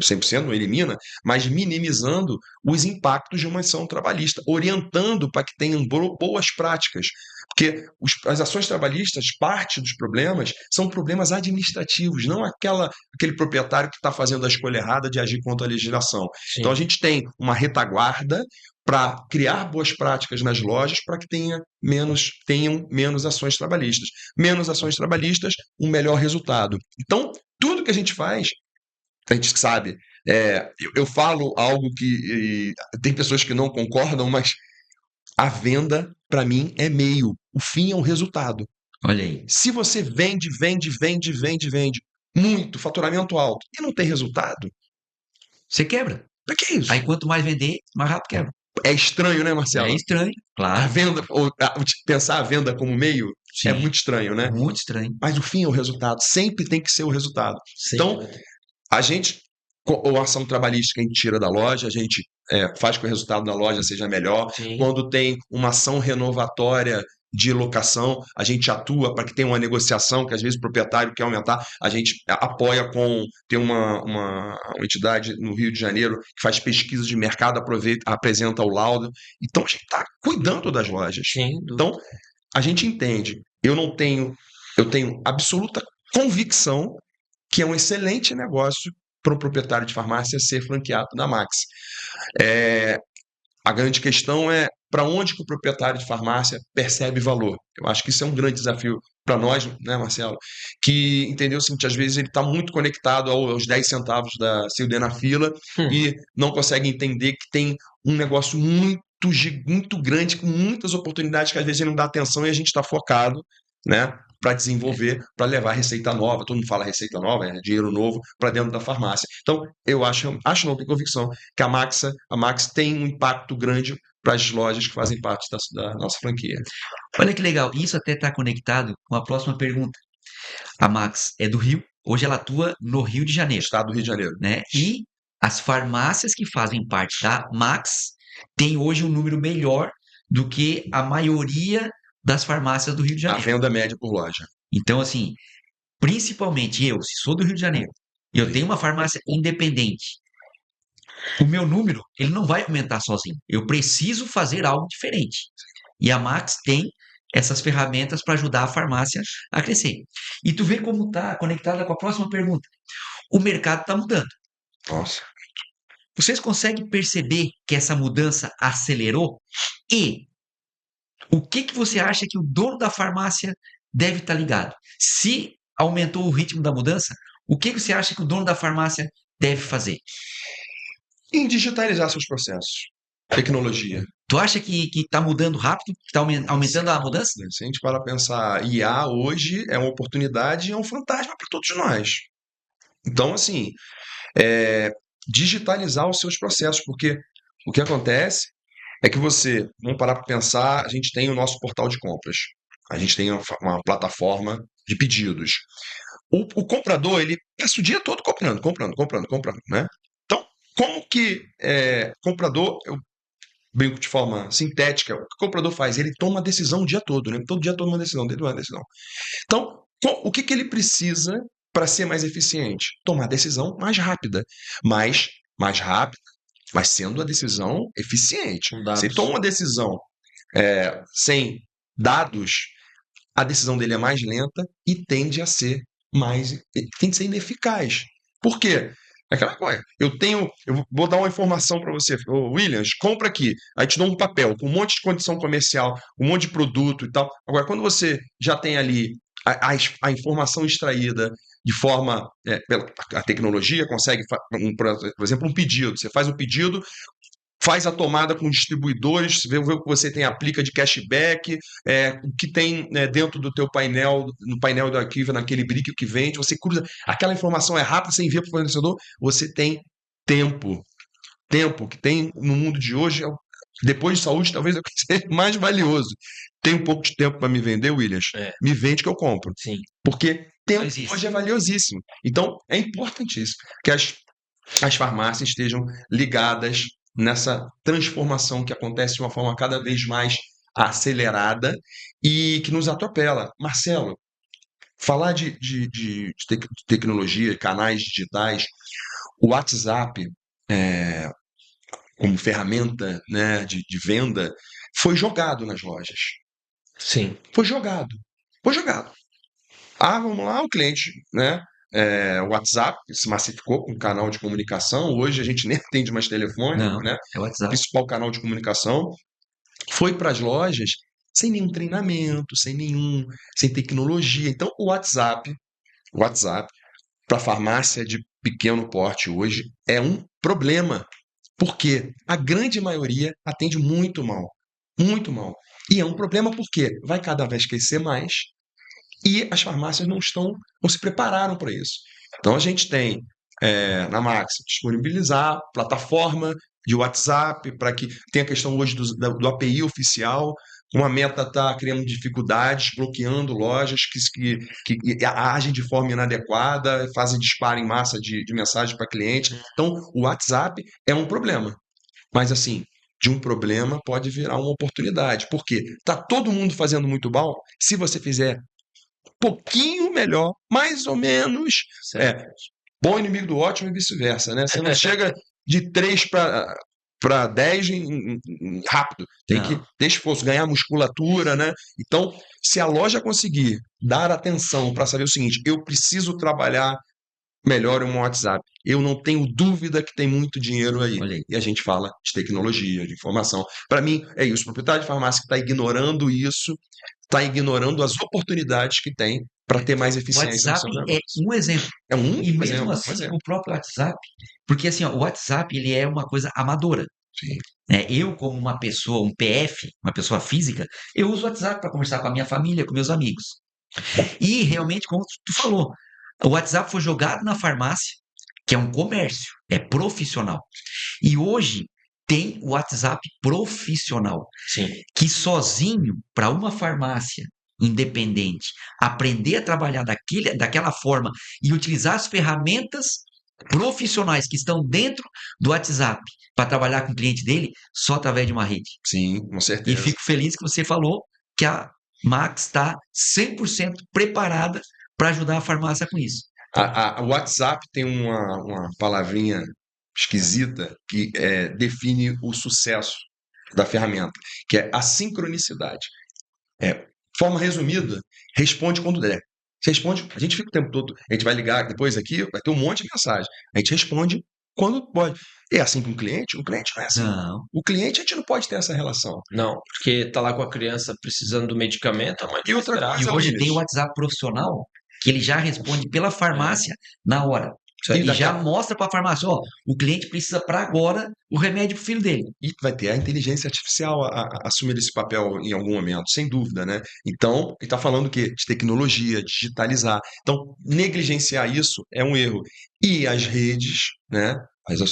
100% não elimina, mas minimizando os impactos de uma ação trabalhista, orientando para que tenham boas práticas. Porque as ações trabalhistas, parte dos problemas são problemas administrativos, não aquele proprietário que está fazendo a escolha errada de agir contra a legislação. Então, a Sim. gente tem uma retaguarda para criar boas práticas nas lojas para que tenham menos ações trabalhistas. Menos ações trabalhistas, um melhor resultado. Então, tudo que a gente faz, a gente sabe. Eu falo algo que tem pessoas que não concordam, mas a venda, para mim, é meio. O fim é um resultado. Olha aí. Se você vende muito, faturamento alto, e não tem resultado, Você quebra. para que isso? Aí quanto mais vender, mais rápido quebra. É estranho, né, É Marcelo? estranho, A claro. venda, pensar a venda como meio é Sim, muito estranho, né? muito estranho. Mas o fim é o resultado, sempre tem que ser o resultado. Sempre Então, vai ter. a gente, ou a ação trabalhista que a gente tira da loja, a gente faz com que o resultado da loja seja melhor. Sim. Quando tem uma ação renovatória de locação, a gente atua para que tenha uma negociação, que às vezes o proprietário quer aumentar, a gente apoia tem uma entidade no Rio de Janeiro que faz pesquisa de mercado, apresenta o laudo. Então, a gente está cuidando das lojas. Sim, Então, a gente entende. Eu tenho absoluta convicção que é um excelente negócio para o proprietário de farmácia ser franqueado da Max. A grande questão é para onde que o proprietário de farmácia percebe valor. Eu acho que isso é um grande desafio para nós, né, Marcelo? Que entendeu o seguinte, às vezes ele está muito conectado aos 10 centavos da CUD na fila e não consegue entender que tem um negócio muito grande, com muitas oportunidades que às vezes ele não dá atenção e a gente está focado, né, para desenvolver, para levar receita nova. Todo mundo fala receita nova, dinheiro novo para dentro da farmácia. Então, eu acho não, tenho convicção que a Max tem um impacto grande para as lojas que fazem parte da nossa franquia. Olha que legal. Isso até está conectado com a próxima pergunta. A Max é do Rio. Hoje ela atua no Rio de Janeiro, Estado do Rio de Janeiro. né? E as farmácias que fazem parte da Max têm hoje um número melhor do que a maioria das farmácias do Rio de A Janeiro. venda média por loja. Então, assim, principalmente eu, se sou do Rio de Janeiro, e eu tenho uma farmácia independente, o meu número, ele não vai aumentar sozinho. Eu preciso fazer algo diferente. E a Max tem essas ferramentas para ajudar a farmácia a crescer. E tu vê como está conectada com a próxima pergunta. O mercado está mudando. Nossa. Vocês conseguem perceber que essa mudança acelerou? E o que você acha que o dono da farmácia deve estar ligado? Se aumentou o ritmo da mudança, o que você acha que o dono da farmácia deve fazer? Em digitalizar seus processos. Tecnologia. Tu acha que está mudando rápido? Que está aumentando a mudança? Se a gente para pensar, IA hoje é uma oportunidade e é um fantasma para todos nós. Então, assim, digitalizar os seus processos, porque o que acontece é que vamos parar para pensar, a gente tem o nosso portal de compras, a gente tem uma plataforma de pedidos. O comprador, ele passa o dia todo comprando, né? Então, como que comprador, eu brinco de forma sintética, o que o comprador faz? Ele toma decisão o dia todo, né? Todo dia toma uma decisão, dele uma decisão. Então, o que ele precisa para ser mais eficiente? Tomar decisão mais rápida, mais rápida, mas sendo a decisão eficiente. Com Se ele dados. toma uma decisão sem dados, a decisão dele é mais lenta e tende a ser ineficaz. Por quê? Aquela coisa, eu vou dar uma informação para você, Williams, compra aqui, aí te dou um papel com um monte de condição comercial, um monte de produto e tal. Agora, quando você já tem ali a informação extraída de forma, a tecnologia consegue, por exemplo, um pedido, você faz o pedido, faz a tomada com distribuidores, vê o que você tem, aplica de cashback, o que tem dentro do teu painel, no painel do arquivo, naquele brick que vende, você cruza, aquela informação é rápida, você envia para o fornecedor, você tem tempo. Tempo que tem no mundo de hoje, depois de saúde, talvez é o que seja mais valioso. Tem um pouco de tempo para me vender, Williams? Me vende que eu compro. Sim. Porque tempo hoje é valiosíssimo. Então, é importantíssimo que as farmácias estejam ligadas nessa transformação que acontece de uma forma cada vez mais acelerada e que nos atropela. Marcelo, falar de tecnologia, canais digitais, o WhatsApp como ferramenta, né, de venda foi jogado nas lojas. Sim. Foi jogado. Foi jogado. Ah, vamos lá, o cliente, né? O WhatsApp se massificou com um canal de comunicação. Hoje a gente nem atende mais telefone, Não, né? é o WhatsApp. Principal canal de comunicação. Foi para as lojas sem nenhum treinamento, sem tecnologia. Então, o WhatsApp para farmácia de pequeno porte hoje é um problema, porque a grande maioria atende muito mal, muito mal. E é um problema porque vai cada vez crescer mais e as farmácias não se prepararam para isso. Então a gente tem na Max disponibilizar plataforma de WhatsApp para que tenha a questão hoje do API oficial. Uma meta está criando dificuldades, bloqueando lojas que agem de forma inadequada, fazem disparo em massa de mensagem para cliente. Então, o WhatsApp é um problema. Mas, assim, de um problema pode virar uma oportunidade. Por quê? Está todo mundo fazendo muito mal. Se você fizer pouquinho melhor, mais ou menos. Certo. Bom inimigo do ótimo e vice-versa, né? Você não chega de 3 para 10 rápido. Tem que Não. ter esforço, ganhar musculatura, né? Então, se a loja conseguir dar atenção para saber o seguinte, eu preciso trabalhar melhor o meu WhatsApp. Eu não tenho dúvida que tem muito dinheiro aí. Olha aí. E a gente fala de tecnologia, de informação. Para mim, é isso. O proprietário de farmácia que está ignorando isso, está ignorando as oportunidades que tem para ter mais O eficiência no WhatsApp seu é negócio. um exemplo. É um E mesmo exemplo, um assim, exemplo. o próprio WhatsApp, porque assim, ó, o WhatsApp ele é uma coisa amadora. Sim. Né? Eu, como uma pessoa, um PF, uma pessoa física, eu uso o WhatsApp para conversar com a minha família, com meus amigos. E realmente, como tu falou, o WhatsApp foi jogado na farmácia, que é um comércio, é profissional. E hoje tem o WhatsApp profissional, Sim. que sozinho, para uma farmácia independente, aprender a trabalhar daquela forma e utilizar as ferramentas profissionais que estão dentro do WhatsApp para trabalhar com o cliente dele, só através de uma rede. Sim, com E certeza. fico feliz que você falou que a Max está 100% preparada para ajudar a farmácia com isso. O WhatsApp tem uma palavrinha esquisita que define o sucesso da ferramenta, que é a sincronicidade. Forma resumida, responde quando der. Você responde, a gente fica o tempo todo, a gente vai ligar depois aqui, vai ter um monte de mensagem. A gente responde quando pode. É assim com o cliente não é assim. Não. O cliente a gente não pode ter essa relação. Não, porque tá lá com a criança precisando do medicamento, a mãe E vai outra esperar. E coisa, hoje tem o Luiz, WhatsApp profissional que ele já responde pela farmácia na hora. e E daqui já a mostra para a farmácia, ó, o cliente precisa para agora o remédio para o filho dele. E vai ter a inteligência artificial assumir esse papel em algum momento, sem dúvida, né? Então, ele está falando o quê? De tecnologia, digitalizar. Então, negligenciar isso é um erro. E as redes, né?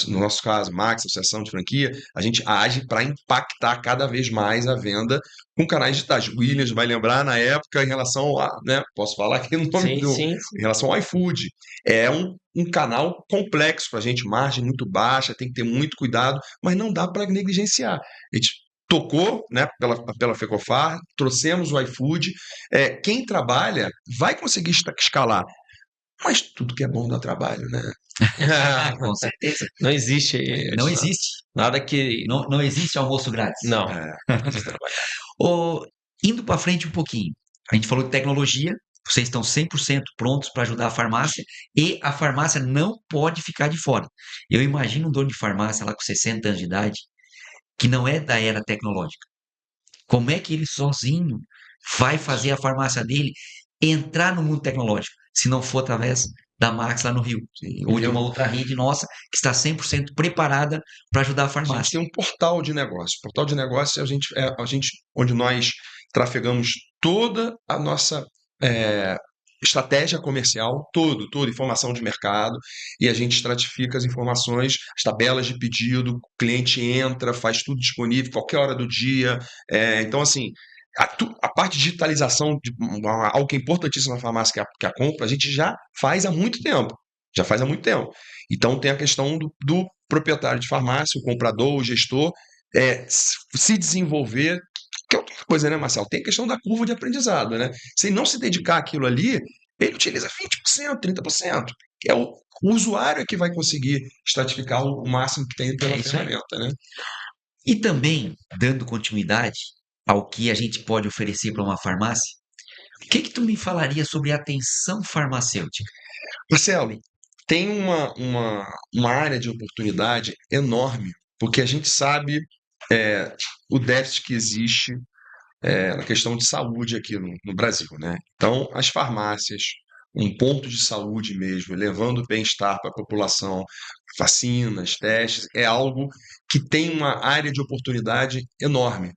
No nosso caso, Max, Associação de Franquia, a gente age para impactar cada vez mais a venda com canais digitais. O Williams vai lembrar na época em relação a, né? Posso falar aqui no nome Sim, sim, em relação ao iFood. É um canal complexo para a gente, margem muito baixa, tem que ter muito cuidado, mas não dá para negligenciar. A gente tocou, né, pela Fecofar, trouxemos o iFood. Quem trabalha vai conseguir escalar, mas tudo que é bom dá trabalho, né? Com certeza. não existe Não existe. nada que. Não existe almoço grátis. Não. É, Precisa trabalhar. Indo para frente um pouquinho, a gente falou de tecnologia, vocês estão 100% prontos para ajudar a farmácia e a farmácia não pode ficar de fora. Eu imagino um dono de farmácia lá com 60 anos de idade, que não é da era tecnológica. Como é que ele sozinho vai fazer a farmácia dele entrar no mundo tecnológico, se não for através da Max lá no Rio, sim. ou de uma outra rede nossa que está 100% preparada para ajudar a A gente farmácia? tem um portal de negócio. Portal de negócio é onde nós trafegamos toda a nossa estratégia comercial, toda informação de mercado, e a gente estratifica as informações, as tabelas de pedido, o cliente entra, faz tudo disponível, qualquer hora do dia. Então, assim, a parte de digitalização, algo que é importantíssimo na farmácia, que é a compra, a gente já faz há muito tempo. Já faz há muito tempo. Então, tem a questão do proprietário de farmácia, o comprador, o gestor, se desenvolver, que é outra coisa, né, Marcelo? Tem a questão da curva de aprendizado, né? Se ele não se dedicar àquilo ali, ele utiliza 20%, 30%. O usuário é que vai conseguir estratificar o máximo que tem pela É isso aí. ferramenta, né? E também, dando continuidade, ao que a gente pode oferecer para uma farmácia, o que que tu me falaria sobre atenção farmacêutica? Marcelo, tem uma área de oportunidade enorme, porque a gente sabe o déficit que existe na questão de saúde aqui no Brasil, né? Então, as farmácias, um ponto de saúde mesmo, levando bem-estar para a população, vacinas, testes, é algo que tem uma área de oportunidade enorme.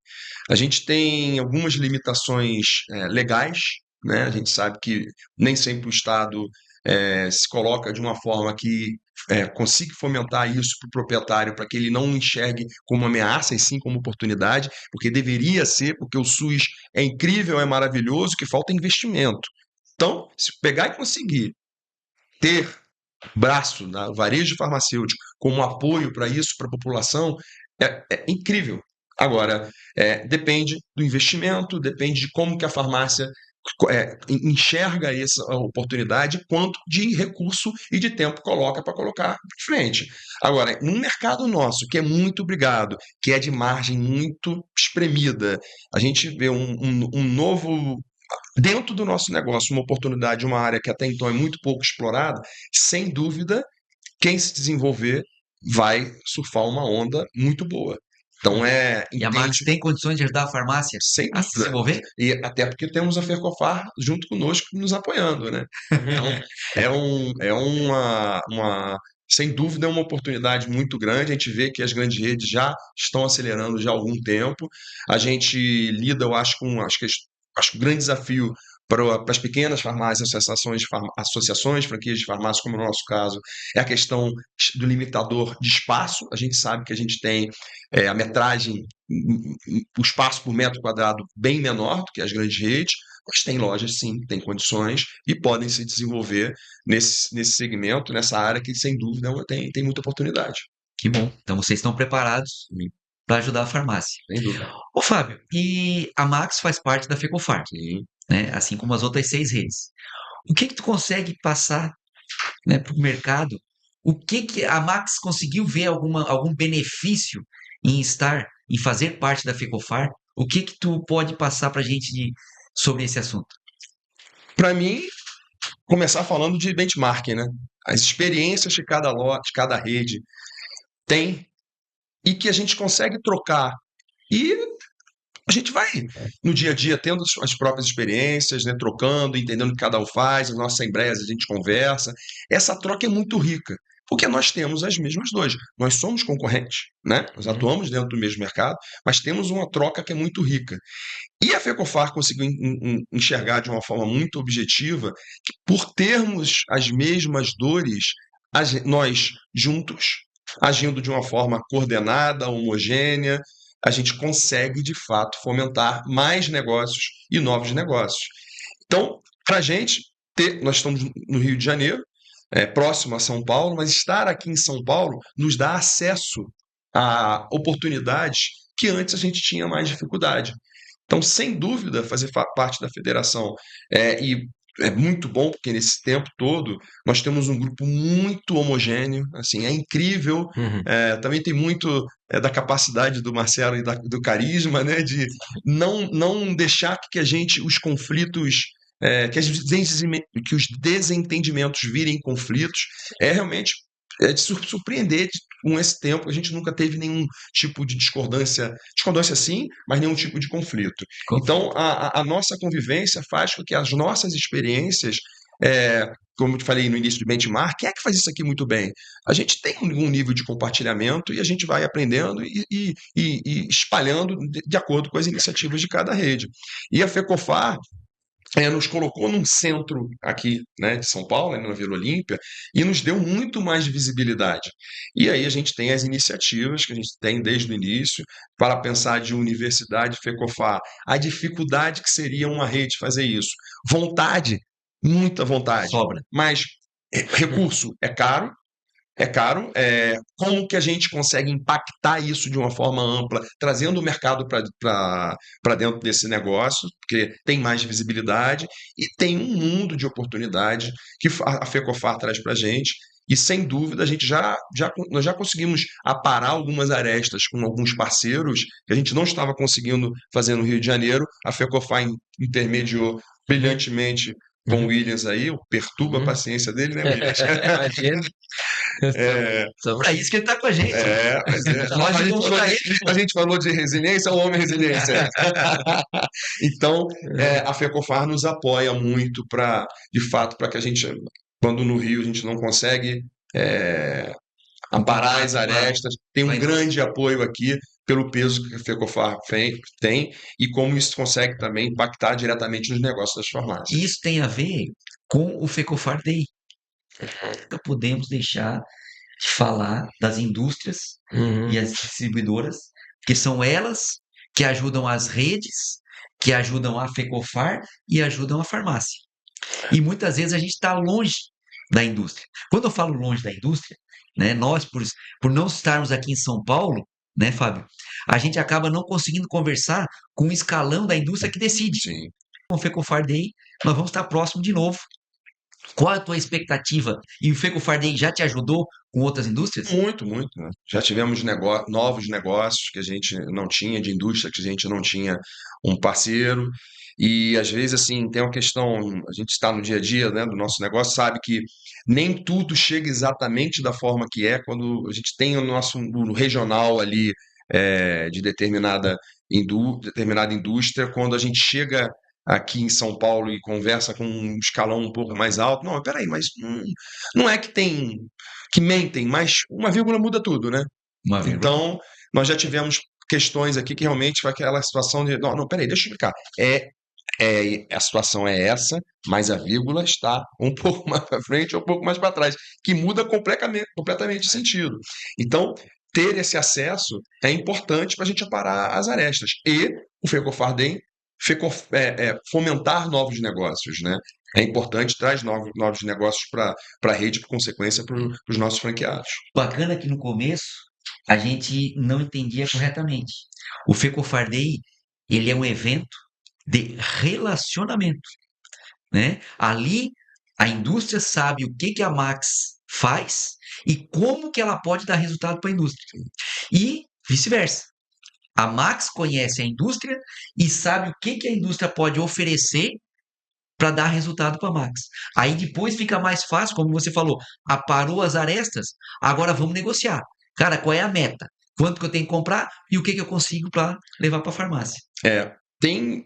A gente tem algumas limitações legais, né? A gente sabe que nem sempre o Estado se coloca de uma forma que consiga fomentar isso para o proprietário, para que ele não enxergue como ameaça e sim como oportunidade, porque deveria ser, porque o SUS é incrível, é maravilhoso, que falta investimento. Então, se pegar e conseguir ter braço na varejo farmacêutico como apoio para isso, para a população, é incrível. Agora, depende do investimento, depende de como que a farmácia enxerga essa oportunidade, quanto de recurso e de tempo coloca para colocar para frente. Agora, num mercado nosso, que é muito brigado, que é de margem muito espremida, a gente vê um novo dentro do nosso negócio, uma oportunidade, uma área que até então é muito pouco explorada, sem dúvida, quem se desenvolver vai surfar uma onda muito boa. Então, E a Max entende, tem condições de ajudar a farmácia sem a se dúvida. desenvolver? E até porque temos a Fercofar junto conosco, nos apoiando, né? Então, sem dúvida, é uma oportunidade muito grande. A gente vê que as grandes redes já estão acelerando já há algum tempo. A gente lida, eu acho, acho que o grande desafio para as pequenas farmácias, associações, franquias de farmácia, como no nosso caso, é a questão do limitador de espaço. A gente sabe que a gente tem a metragem, o espaço por metro quadrado bem menor do que as grandes redes, mas tem lojas, sim, tem condições e podem se desenvolver nesse segmento, nessa área que, sem dúvida, tem muita oportunidade. Que bom. Então vocês estão preparados Sim, para ajudar a farmácia. sem dúvida. Ô, Fábio, e a Max faz parte da Fecofar, Sim. né? Assim como as outras 6 redes. O que que tu consegue passar, né, para o mercado? O que que a Max conseguiu ver algum benefício em estar, em fazer parte da Fecofar? O que que tu pode passar para a gente sobre esse assunto? Para mim, começar falando de benchmarking, né? As experiências que cada lote, cada rede tem e que a gente consegue trocar. E a gente vai, no dia a dia, tendo as próprias experiências, né, trocando, entendendo o que cada um faz, nas nossas assembleias a gente conversa. Essa troca é muito rica, porque nós temos as mesmas dores. Nós somos concorrentes, né? Nós atuamos dentro do mesmo mercado, mas temos uma troca que é muito rica. E a Fecofar conseguiu enxergar de uma forma muito objetiva que, por termos as mesmas dores, nós juntos, agindo de uma forma coordenada, homogênea, a gente consegue, de fato, fomentar mais negócios e novos negócios. Então, para a gente, nós estamos no Rio de Janeiro, próximo a São Paulo, mas estar aqui em São Paulo nos dá acesso a oportunidades que antes a gente tinha mais dificuldade. Então, sem dúvida, fazer parte da federação e é muito bom, porque nesse tempo todo nós temos um grupo muito homogêneo, assim, é incrível. Uhum. Também tem muito da capacidade do Marcelo e do carisma, né, de não deixar que a gente, os conflitos, que os desentendimentos virem conflitos, é realmente de surpreender com esse tempo. A gente nunca teve nenhum tipo de discordância sim, mas nenhum tipo de conflito. Então, a nossa convivência faz com que as nossas experiências, como eu te falei no início do benchmark, quem é que faz isso aqui muito bem? A gente tem um nível de compartilhamento e a gente vai aprendendo e espalhando de acordo com as iniciativas de cada rede. E a FECOFAR nos colocou num centro aqui, né, de São Paulo, na Vila Olímpia, e nos deu muito mais visibilidade. E aí a gente tem as iniciativas que a gente tem desde o início, para pensar de universidade, FECOFAR, a dificuldade que seria uma rede fazer isso. Vontade, muita vontade, Sobra. mas recurso é caro. Como que a gente consegue impactar isso de uma forma ampla, trazendo o mercado para dentro desse negócio, porque tem mais visibilidade e tem um mundo de oportunidade que a FECOFAR traz para a gente, E sem dúvida a gente nós já conseguimos aparar algumas arestas com alguns parceiros que a gente não estava conseguindo fazer no Rio de Janeiro. A FECOFAR intermediou brilhantemente com o Uhum. Williams aí, perturba a Uhum. paciência dele, né, Williams? Imagina. É, Para isso que ele está com a gente. mas é. Nós A gente falou incomodar de, ele, pô. a gente falou de resiliência, o homem resiliência. Então, a FECOFAR nos apoia muito para, de fato, para que a gente, quando no Rio a gente não consegue O amparar as contato arestas, tem com a um indústria. grande apoio aqui pelo peso que a FECOFAR tem e como isso consegue também impactar diretamente nos negócios das E farmácias. isso tem a ver com o Fecofar Day. Nunca podemos deixar de falar das indústrias e Uhum. as distribuidoras, que são elas que ajudam as redes, que ajudam a Fecofar e ajudam a farmácia. E muitas vezes a gente está longe da indústria. Quando eu falo longe da indústria, né, nós, por não estarmos aqui em São Paulo, né, Fábio, a gente acaba não conseguindo conversar com o escalão da indústria que decide. Sim. Com o Fecofar Day, nós vamos estar próximo de novo. Qual é a tua expectativa? E o Fecofar Day já te ajudou com outras indústrias? Muito, muito, né? Já tivemos novos negócios que a gente não tinha, de indústria que a gente não tinha um parceiro. E às vezes, assim, tem uma questão, a gente está no dia a dia, né, do nosso negócio, sabe que nem tudo chega exatamente da forma que é quando a gente tem o regional ali de determinada indústria, quando a gente chega aqui em São Paulo e conversa com um escalão um pouco mais alto. Não, peraí, mas não é que mentem, mas uma vírgula muda tudo, né? Uma vírgula. Então, nós já tivemos questões aqui que realmente foi aquela situação de, não, não, peraí, deixa eu explicar. A situação é essa, mas a vírgula está um pouco mais para frente ou um pouco mais para trás, que muda completamente o sentido. Então, ter esse acesso é importante para a gente aparar as arestas. E o FECOFAR-DEM fomentar novos negócios, né? É importante, traz novos negócios para a rede, por consequência, para os nossos franqueados. Bacana que no começo a gente não entendia corretamente. O Fecofar Day, ele é um evento de relacionamento, né? Ali a indústria sabe o que que a Max faz e como que ela pode dar resultado para a indústria. E vice-versa. A Max conhece a indústria e sabe o que que a indústria pode oferecer para dar resultado para a Max. Aí depois fica mais fácil, como você falou, aparou as arestas, agora vamos negociar. Cara, qual é a meta? Quanto que eu tenho que comprar e o que que eu consigo para levar para a farmácia? É, tem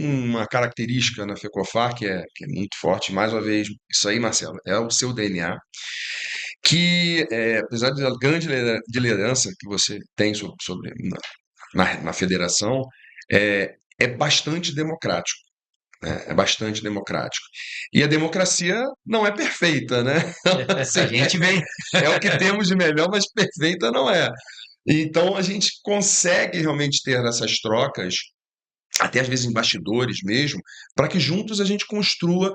uma característica na FECOFAR que é muito forte, mais uma vez, isso aí, Marcelo, é o seu DNA, que apesar da grande liderança que você tem na federação, é bastante democrático. Né? É bastante democrático. E a democracia não é perfeita, né? Assim, A gente vem. é o que temos de melhor, mas perfeita não é. Então a gente consegue realmente ter essas trocas até às vezes em bastidores mesmo, para que juntos a gente construa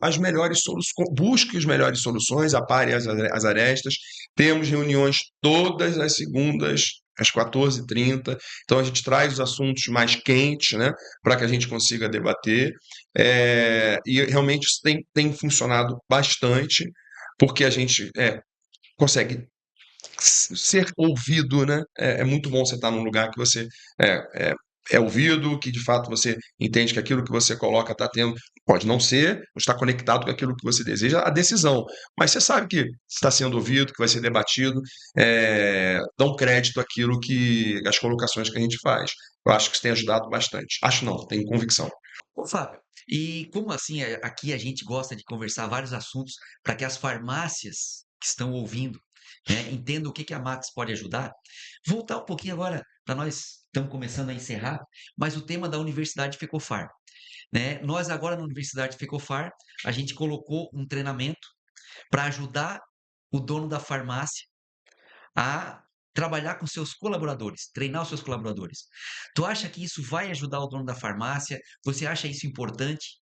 as melhores soluções, busque as melhores soluções, apare as arestas. Temos reuniões todas as segundas, às 14h30. Então a gente traz os assuntos mais quentes, né, para que a gente consiga debater. E realmente isso tem funcionado bastante, porque a gente consegue ser ouvido, né? É muito bom você estar num lugar que você é, é, é ouvido, que de fato você entende que aquilo que você coloca está tendo. Pode não ser, não está conectado com aquilo que você deseja, a decisão. Mas você sabe que está sendo ouvido, que vai ser debatido, dão crédito àquilo as colocações que a gente faz. Eu acho que isso tem ajudado bastante. Acho não, tenho convicção. Ô, Fábio, e como assim, aqui a gente gosta de conversar vários assuntos para que as farmácias que estão ouvindo, né, entendam o que que a Max pode ajudar. Voltar um pouquinho agora, para nós estamos começando a encerrar, mas o tema da Universidade Fecofar, né? Nós agora na Universidade Fecofar, a gente colocou um treinamento para ajudar o dono da farmácia a trabalhar com seus colaboradores, treinar os seus colaboradores. Tu acha que isso vai ajudar o dono da farmácia? Você acha isso importante?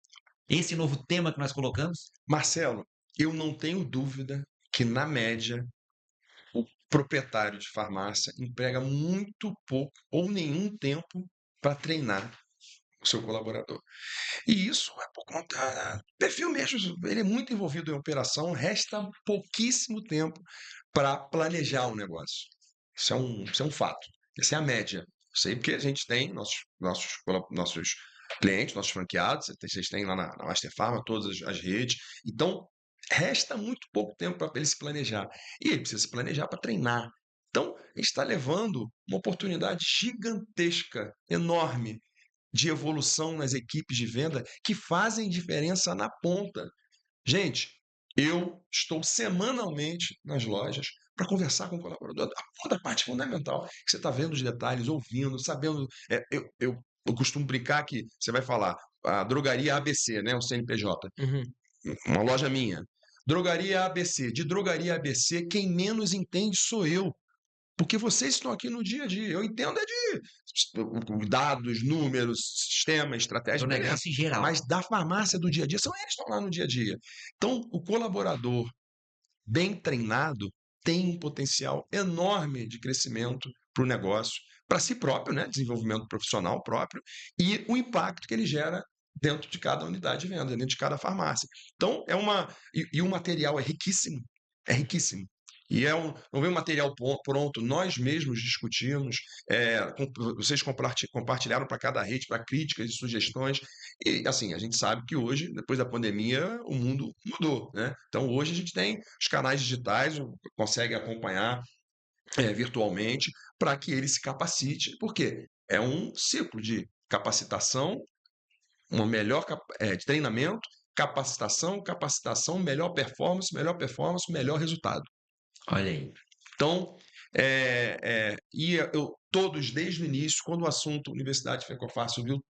Esse novo tema que nós colocamos? Marcelo, eu não tenho dúvida que, na média, o proprietário de farmácia emprega muito pouco ou nenhum tempo para treinar o seu colaborador. E isso é por conta do perfil mesmo, ele é muito envolvido em operação, resta pouquíssimo tempo para planejar o negócio. Isso é um fato, essa é a média. Sei porque a gente tem nossos clientes, nossos franqueados, vocês têm lá na Master Pharma todas as redes, então resta muito pouco tempo para ele se planejar. E ele precisa se planejar para treinar. Então, a gente está levando uma oportunidade gigantesca, enorme, de evolução nas equipes de venda que fazem diferença na ponta. Gente, eu estou semanalmente nas lojas para conversar com o colaborador. A outra parte fundamental, que você está vendo os detalhes, ouvindo, sabendo. Eu costumo brincar que você vai falar a drogaria ABC, né, o CNPJ, Uhum. uma loja minha. Drogaria ABC. De drogaria ABC, quem menos entende sou eu. Porque vocês estão aqui no dia a dia. Eu entendo é de dados, números, sistema, É estratégia, o beleza. negócio em geral. Mas da farmácia do dia a dia, são eles que estão lá no dia a dia. Então, o colaborador bem treinado tem um potencial enorme de crescimento para o negócio, para si próprio, né? Desenvolvimento profissional próprio, e o impacto que ele gera dentro de cada unidade de venda, dentro de cada farmácia. Então, e o material é riquíssimo, é riquíssimo. E não vem um material pronto, nós mesmos discutimos, vocês compartilharam para cada rede, para críticas e sugestões, e assim, a gente sabe que hoje, depois da pandemia, o mundo mudou, né? Então hoje a gente tem os canais digitais, consegue acompanhar virtualmente para que ele se capacite, porque é um ciclo de capacitação, uma de treinamento, capacitação, capacitação, melhor performance, melhor resultado. Olha aí. Então, todos desde o início, quando o assunto Universidade Fecofar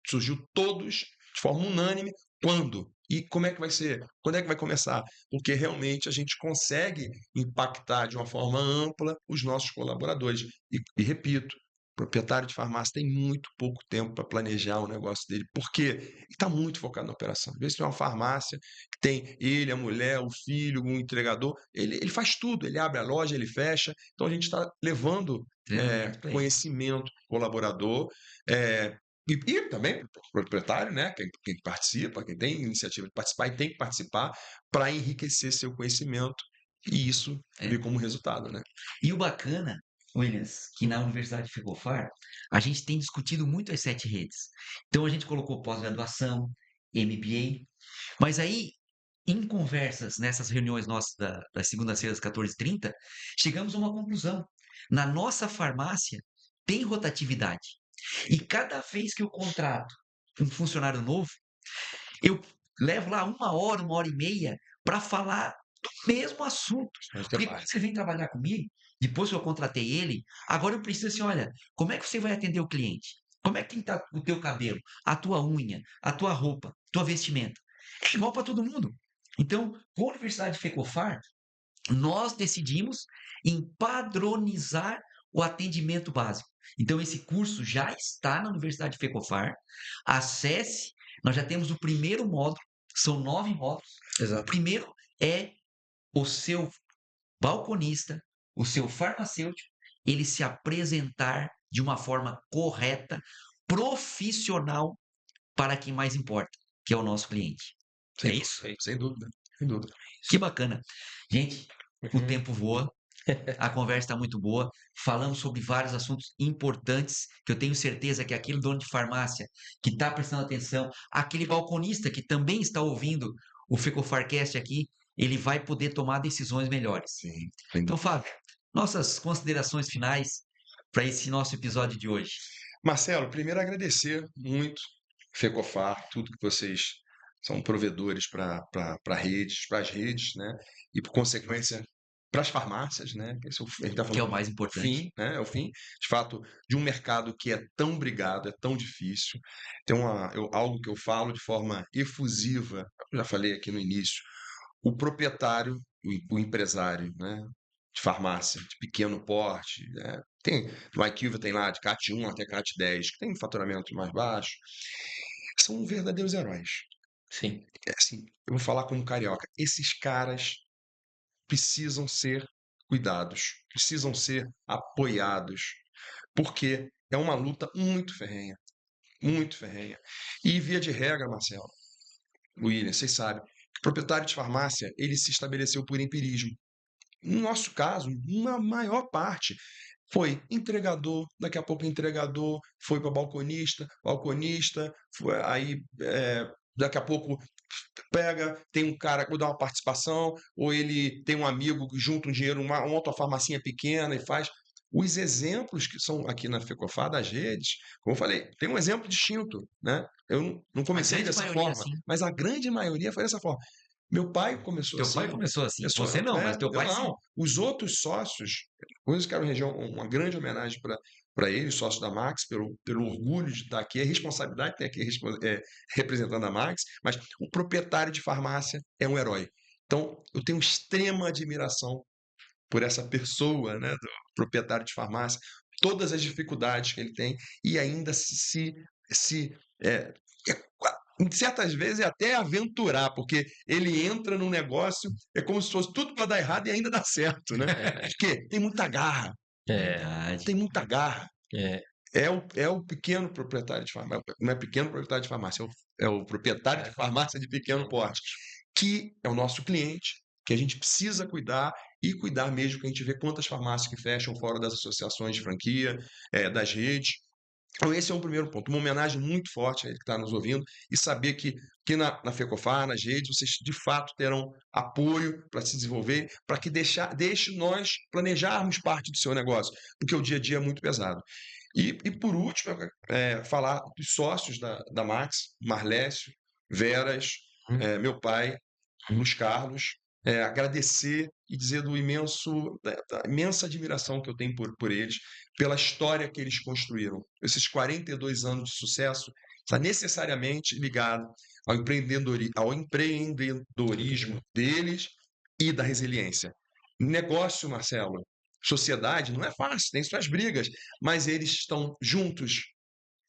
surgiu todos de forma unânime. Quando? E como é que vai ser? Quando é que vai começar? Porque realmente a gente consegue impactar de uma forma ampla os nossos colaboradores. E repito, o proprietário de farmácia tem muito pouco tempo para planejar o negócio dele, porque ele está muito focado na operação. Às vezes tem uma farmácia que tem ele, a mulher, o filho, um entregador, ele faz tudo, ele abre a loja, ele fecha. Então a gente está levando Treinamento para ele. conhecimento colaborador, e também para o proprietário, né? Quem participa, quem tem iniciativa de participar e tem que participar para enriquecer seu conhecimento, e isso É. vir como resultado, né? E o bacana, Williams, que na Universidade Fecofar, a gente tem discutido muito as 7 redes. Então a gente colocou pós-graduação, MBA, mas aí, em conversas, nessas reuniões nossas das segundas-feiras, às 14h30, chegamos a uma conclusão. Na nossa farmácia, tem rotatividade. E cada vez que eu contrato um funcionário novo, eu levo lá 1 hora e meia para falar do mesmo assunto. Porque quando você vem trabalhar comigo, depois que eu contratei ele, agora eu preciso assim, olha, como é que você vai atender o cliente? Como é que tem que estar o teu cabelo, a tua unha, a tua roupa, tua vestimenta? É igual para todo mundo. Então, com a Universidade Fecofar, nós decidimos em padronizar o atendimento básico. Então, esse curso já está na Universidade Fecofar. Acesse, nós já temos o primeiro módulo, são 9 módulos. O Exato. primeiro é o seu balconista, o seu farmacêutico, ele se apresentar de uma forma correta, profissional, para quem mais importa, que é o nosso cliente. É isso? Sem dúvida, sem dúvida. Que bacana. Gente, o Uhum. tempo voa. A conversa está muito boa. Falamos sobre vários assuntos importantes que eu tenho certeza que aquele dono de farmácia que está prestando atenção, aquele balconista que também está ouvindo o Fecofarcast aqui, ele vai poder tomar decisões melhores. Sim, sem Então, dúvida. Fábio, nossas considerações finais para esse nosso episódio de hoje. Marcelo, primeiro agradecer muito Fecofar, tudo que vocês são provedores para as redes, né? E por consequência para as farmácias, né? Esse é a gente está Que é falando o mais do importante. fim, né? É o fim, de fato, de um mercado que é tão brigado, é tão difícil. Tem algo que eu falo de forma efusiva, eu já falei aqui no início, o proprietário, o empresário, né? De farmácia, de pequeno porte, né? No IQVIA tem lá de CAT 1 até CAT 10, que tem faturamento mais baixo, são verdadeiros heróis. Sim. Assim, eu vou falar como carioca, esses caras precisam ser cuidados, precisam ser apoiados, porque é uma luta muito ferrenha. muito ferrenha. E via de regra, Marcelo, William, vocês sabem, que o proprietário de farmácia, ele se estabeleceu por empirismo. No nosso caso, na maior parte, foi entregador, daqui a pouco entregador, foi para balconista, aí daqui a pouco pega, tem um cara que dá uma participação, ou ele tem um amigo que junta um dinheiro, monta uma farmacinha pequena e faz. Os exemplos que são aqui na Fecofá das redes, como eu falei, tem um exemplo distinto, né? Eu não A comecei grande dessa maioria, forma, sim. mas a grande maioria foi dessa forma. Meu pai começou Teu pai assim, começou assim. pessoa, Você não, mas teu eu pai sim. não. Os outros sócios, coisas que quero região, uma grande homenagem para eles, sócios da Max, pelo orgulho de estar aqui, a responsabilidade de ter aqui representando a Max, mas o proprietário de farmácia é um herói. Então, eu tenho extrema admiração por essa pessoa, né, do proprietário de farmácia, todas as dificuldades que ele tem e ainda se é, em certas vezes é até aventurar, porque ele entra num negócio, é como se fosse tudo para dar errado e ainda dá certo, né? Porque tem muita garra, Verdade. tem muita garra. É. É o pequeno proprietário de farmácia, não é pequeno proprietário de farmácia, é o proprietário de farmácia de pequeno porte, que é o nosso cliente, que a gente precisa cuidar e cuidar mesmo, que a gente vê quantas farmácias que fecham fora das associações de franquia, das redes. Então, esse é um primeiro ponto, uma homenagem muito forte a ele que está nos ouvindo e saber que na Fecofar, nas redes, vocês de fato terão apoio para se desenvolver, para que deixe nós planejarmos parte do seu negócio, porque o dia a dia é muito pesado. E por último, falar dos sócios da Max, Marlécio, Veras, meu pai, Luiz Carlos, agradecer e dizer da imensa admiração que eu tenho por eles, pela história que eles construíram. Esses 42 anos de sucesso está necessariamente ligado ao empreendedorismo deles e da resiliência. Negócio, Marcelo, sociedade, não é fácil, tem suas brigas, mas eles estão juntos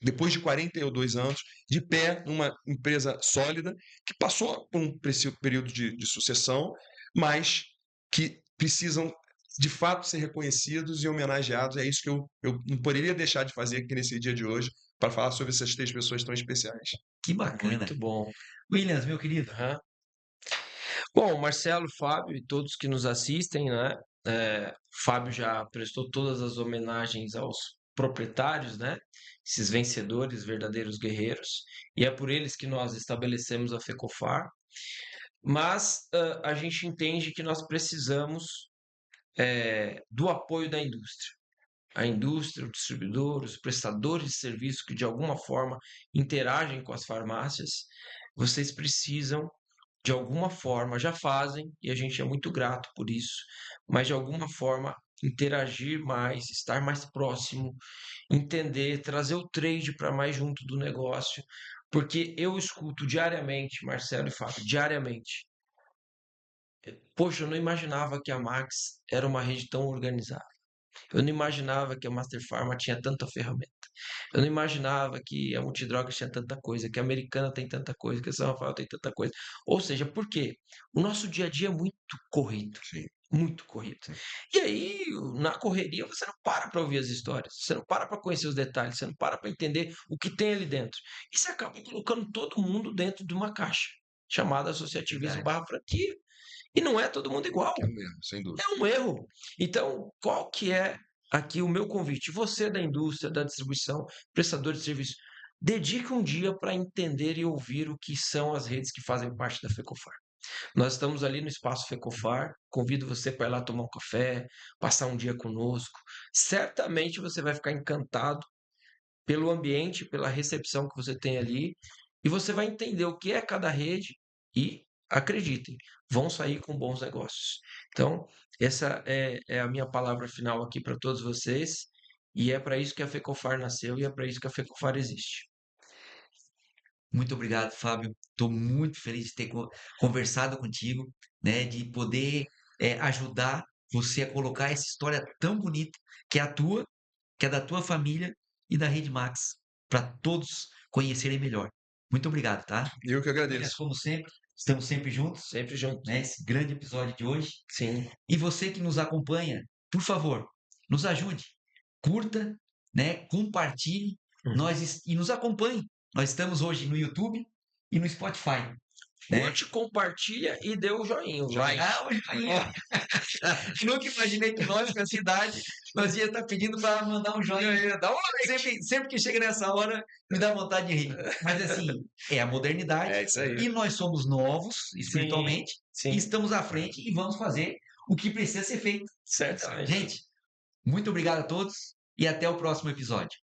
depois de 42 anos, de pé numa empresa sólida, que passou por um período de sucessão, mas que precisam de fato ser reconhecidos e homenageados. É isso que eu não poderia deixar de fazer aqui nesse dia de hoje, para falar sobre essas 3 pessoas tão especiais. Que bacana. Muito bom. Williams, meu querido. Aham. Bom, Marcelo, Fábio e todos que nos assistem, né? Fábio já prestou todas as homenagens aos proprietários, né? Esses vencedores, verdadeiros guerreiros, e é por eles que nós estabelecemos a Fecofar. Mas a gente entende que nós precisamos do apoio da indústria. A indústria, o distribuidor, os prestadores de serviço que de alguma forma interagem com as farmácias, vocês precisam de alguma forma, já fazem, e a gente é muito grato por isso, mas de alguma forma interagir mais, estar mais próximo, entender, trazer o trade para mais junto do negócio, porque eu escuto diariamente, Marcelo e Fábio, diariamente. Poxa, eu não imaginava que a Max era uma rede tão organizada. Eu não imaginava que a Master Pharma tinha tanta ferramenta. Eu não imaginava que a Multidrogas tinha tanta coisa, que a Americana tem tanta coisa, que a São Rafael tem tanta coisa. Ou seja, por quê? O nosso dia a dia é muito corrido. Sim. Muito corrido. E aí, na correria, você não para ouvir as histórias, você não para conhecer os detalhes, você não para entender o que tem ali dentro. E você acaba colocando todo mundo dentro de uma caixa, chamada associativismo Verdade. / franquia. E não é todo mundo igual. É mesmo, sem dúvida. É um erro. Então, qual que é aqui o meu convite? Você da indústria, da distribuição, prestador de serviço, dedique um dia para entender e ouvir o que são as redes que fazem parte da Fecofar. Nós estamos ali no espaço Fecofar, convido você para ir lá tomar um café, passar um dia conosco. Certamente você vai ficar encantado pelo ambiente, pela recepção que você tem ali, e você vai entender o que é cada rede e, acreditem, vão sair com bons negócios. Então, essa é a minha palavra final aqui para todos vocês, e é para isso que a Fecofar nasceu e é para isso que a Fecofar existe. Muito obrigado, Fábio. Estou muito feliz de ter conversado contigo, né? De poder ajudar você a colocar essa história tão bonita que é a tua, que é da tua família e da Rede Max, para todos conhecerem melhor. Muito obrigado, tá? Eu que Williams, agradeço. como sempre, estamos sempre juntos, Sempre junto. né? Esse grande episódio de hoje. Sim. E você que nos acompanha, por favor, nos ajude, curta, né? Compartilhe e nos acompanhe. Nós estamos hoje no YouTube e no Spotify. Né? Curte, compartilha e dê o joinha, o like. Hoje nunca imaginei que nós, com essa idade, nós ia estar pedindo para mandar um joinha. Dá um like. Sempre que chega nessa hora, me dá vontade de rir. Mas assim, é a modernidade. É isso aí. E nós somos novos espiritualmente, Sim, e estamos à frente e vamos fazer o que precisa ser feito. certamente. Gente, muito obrigado a todos e até o próximo episódio.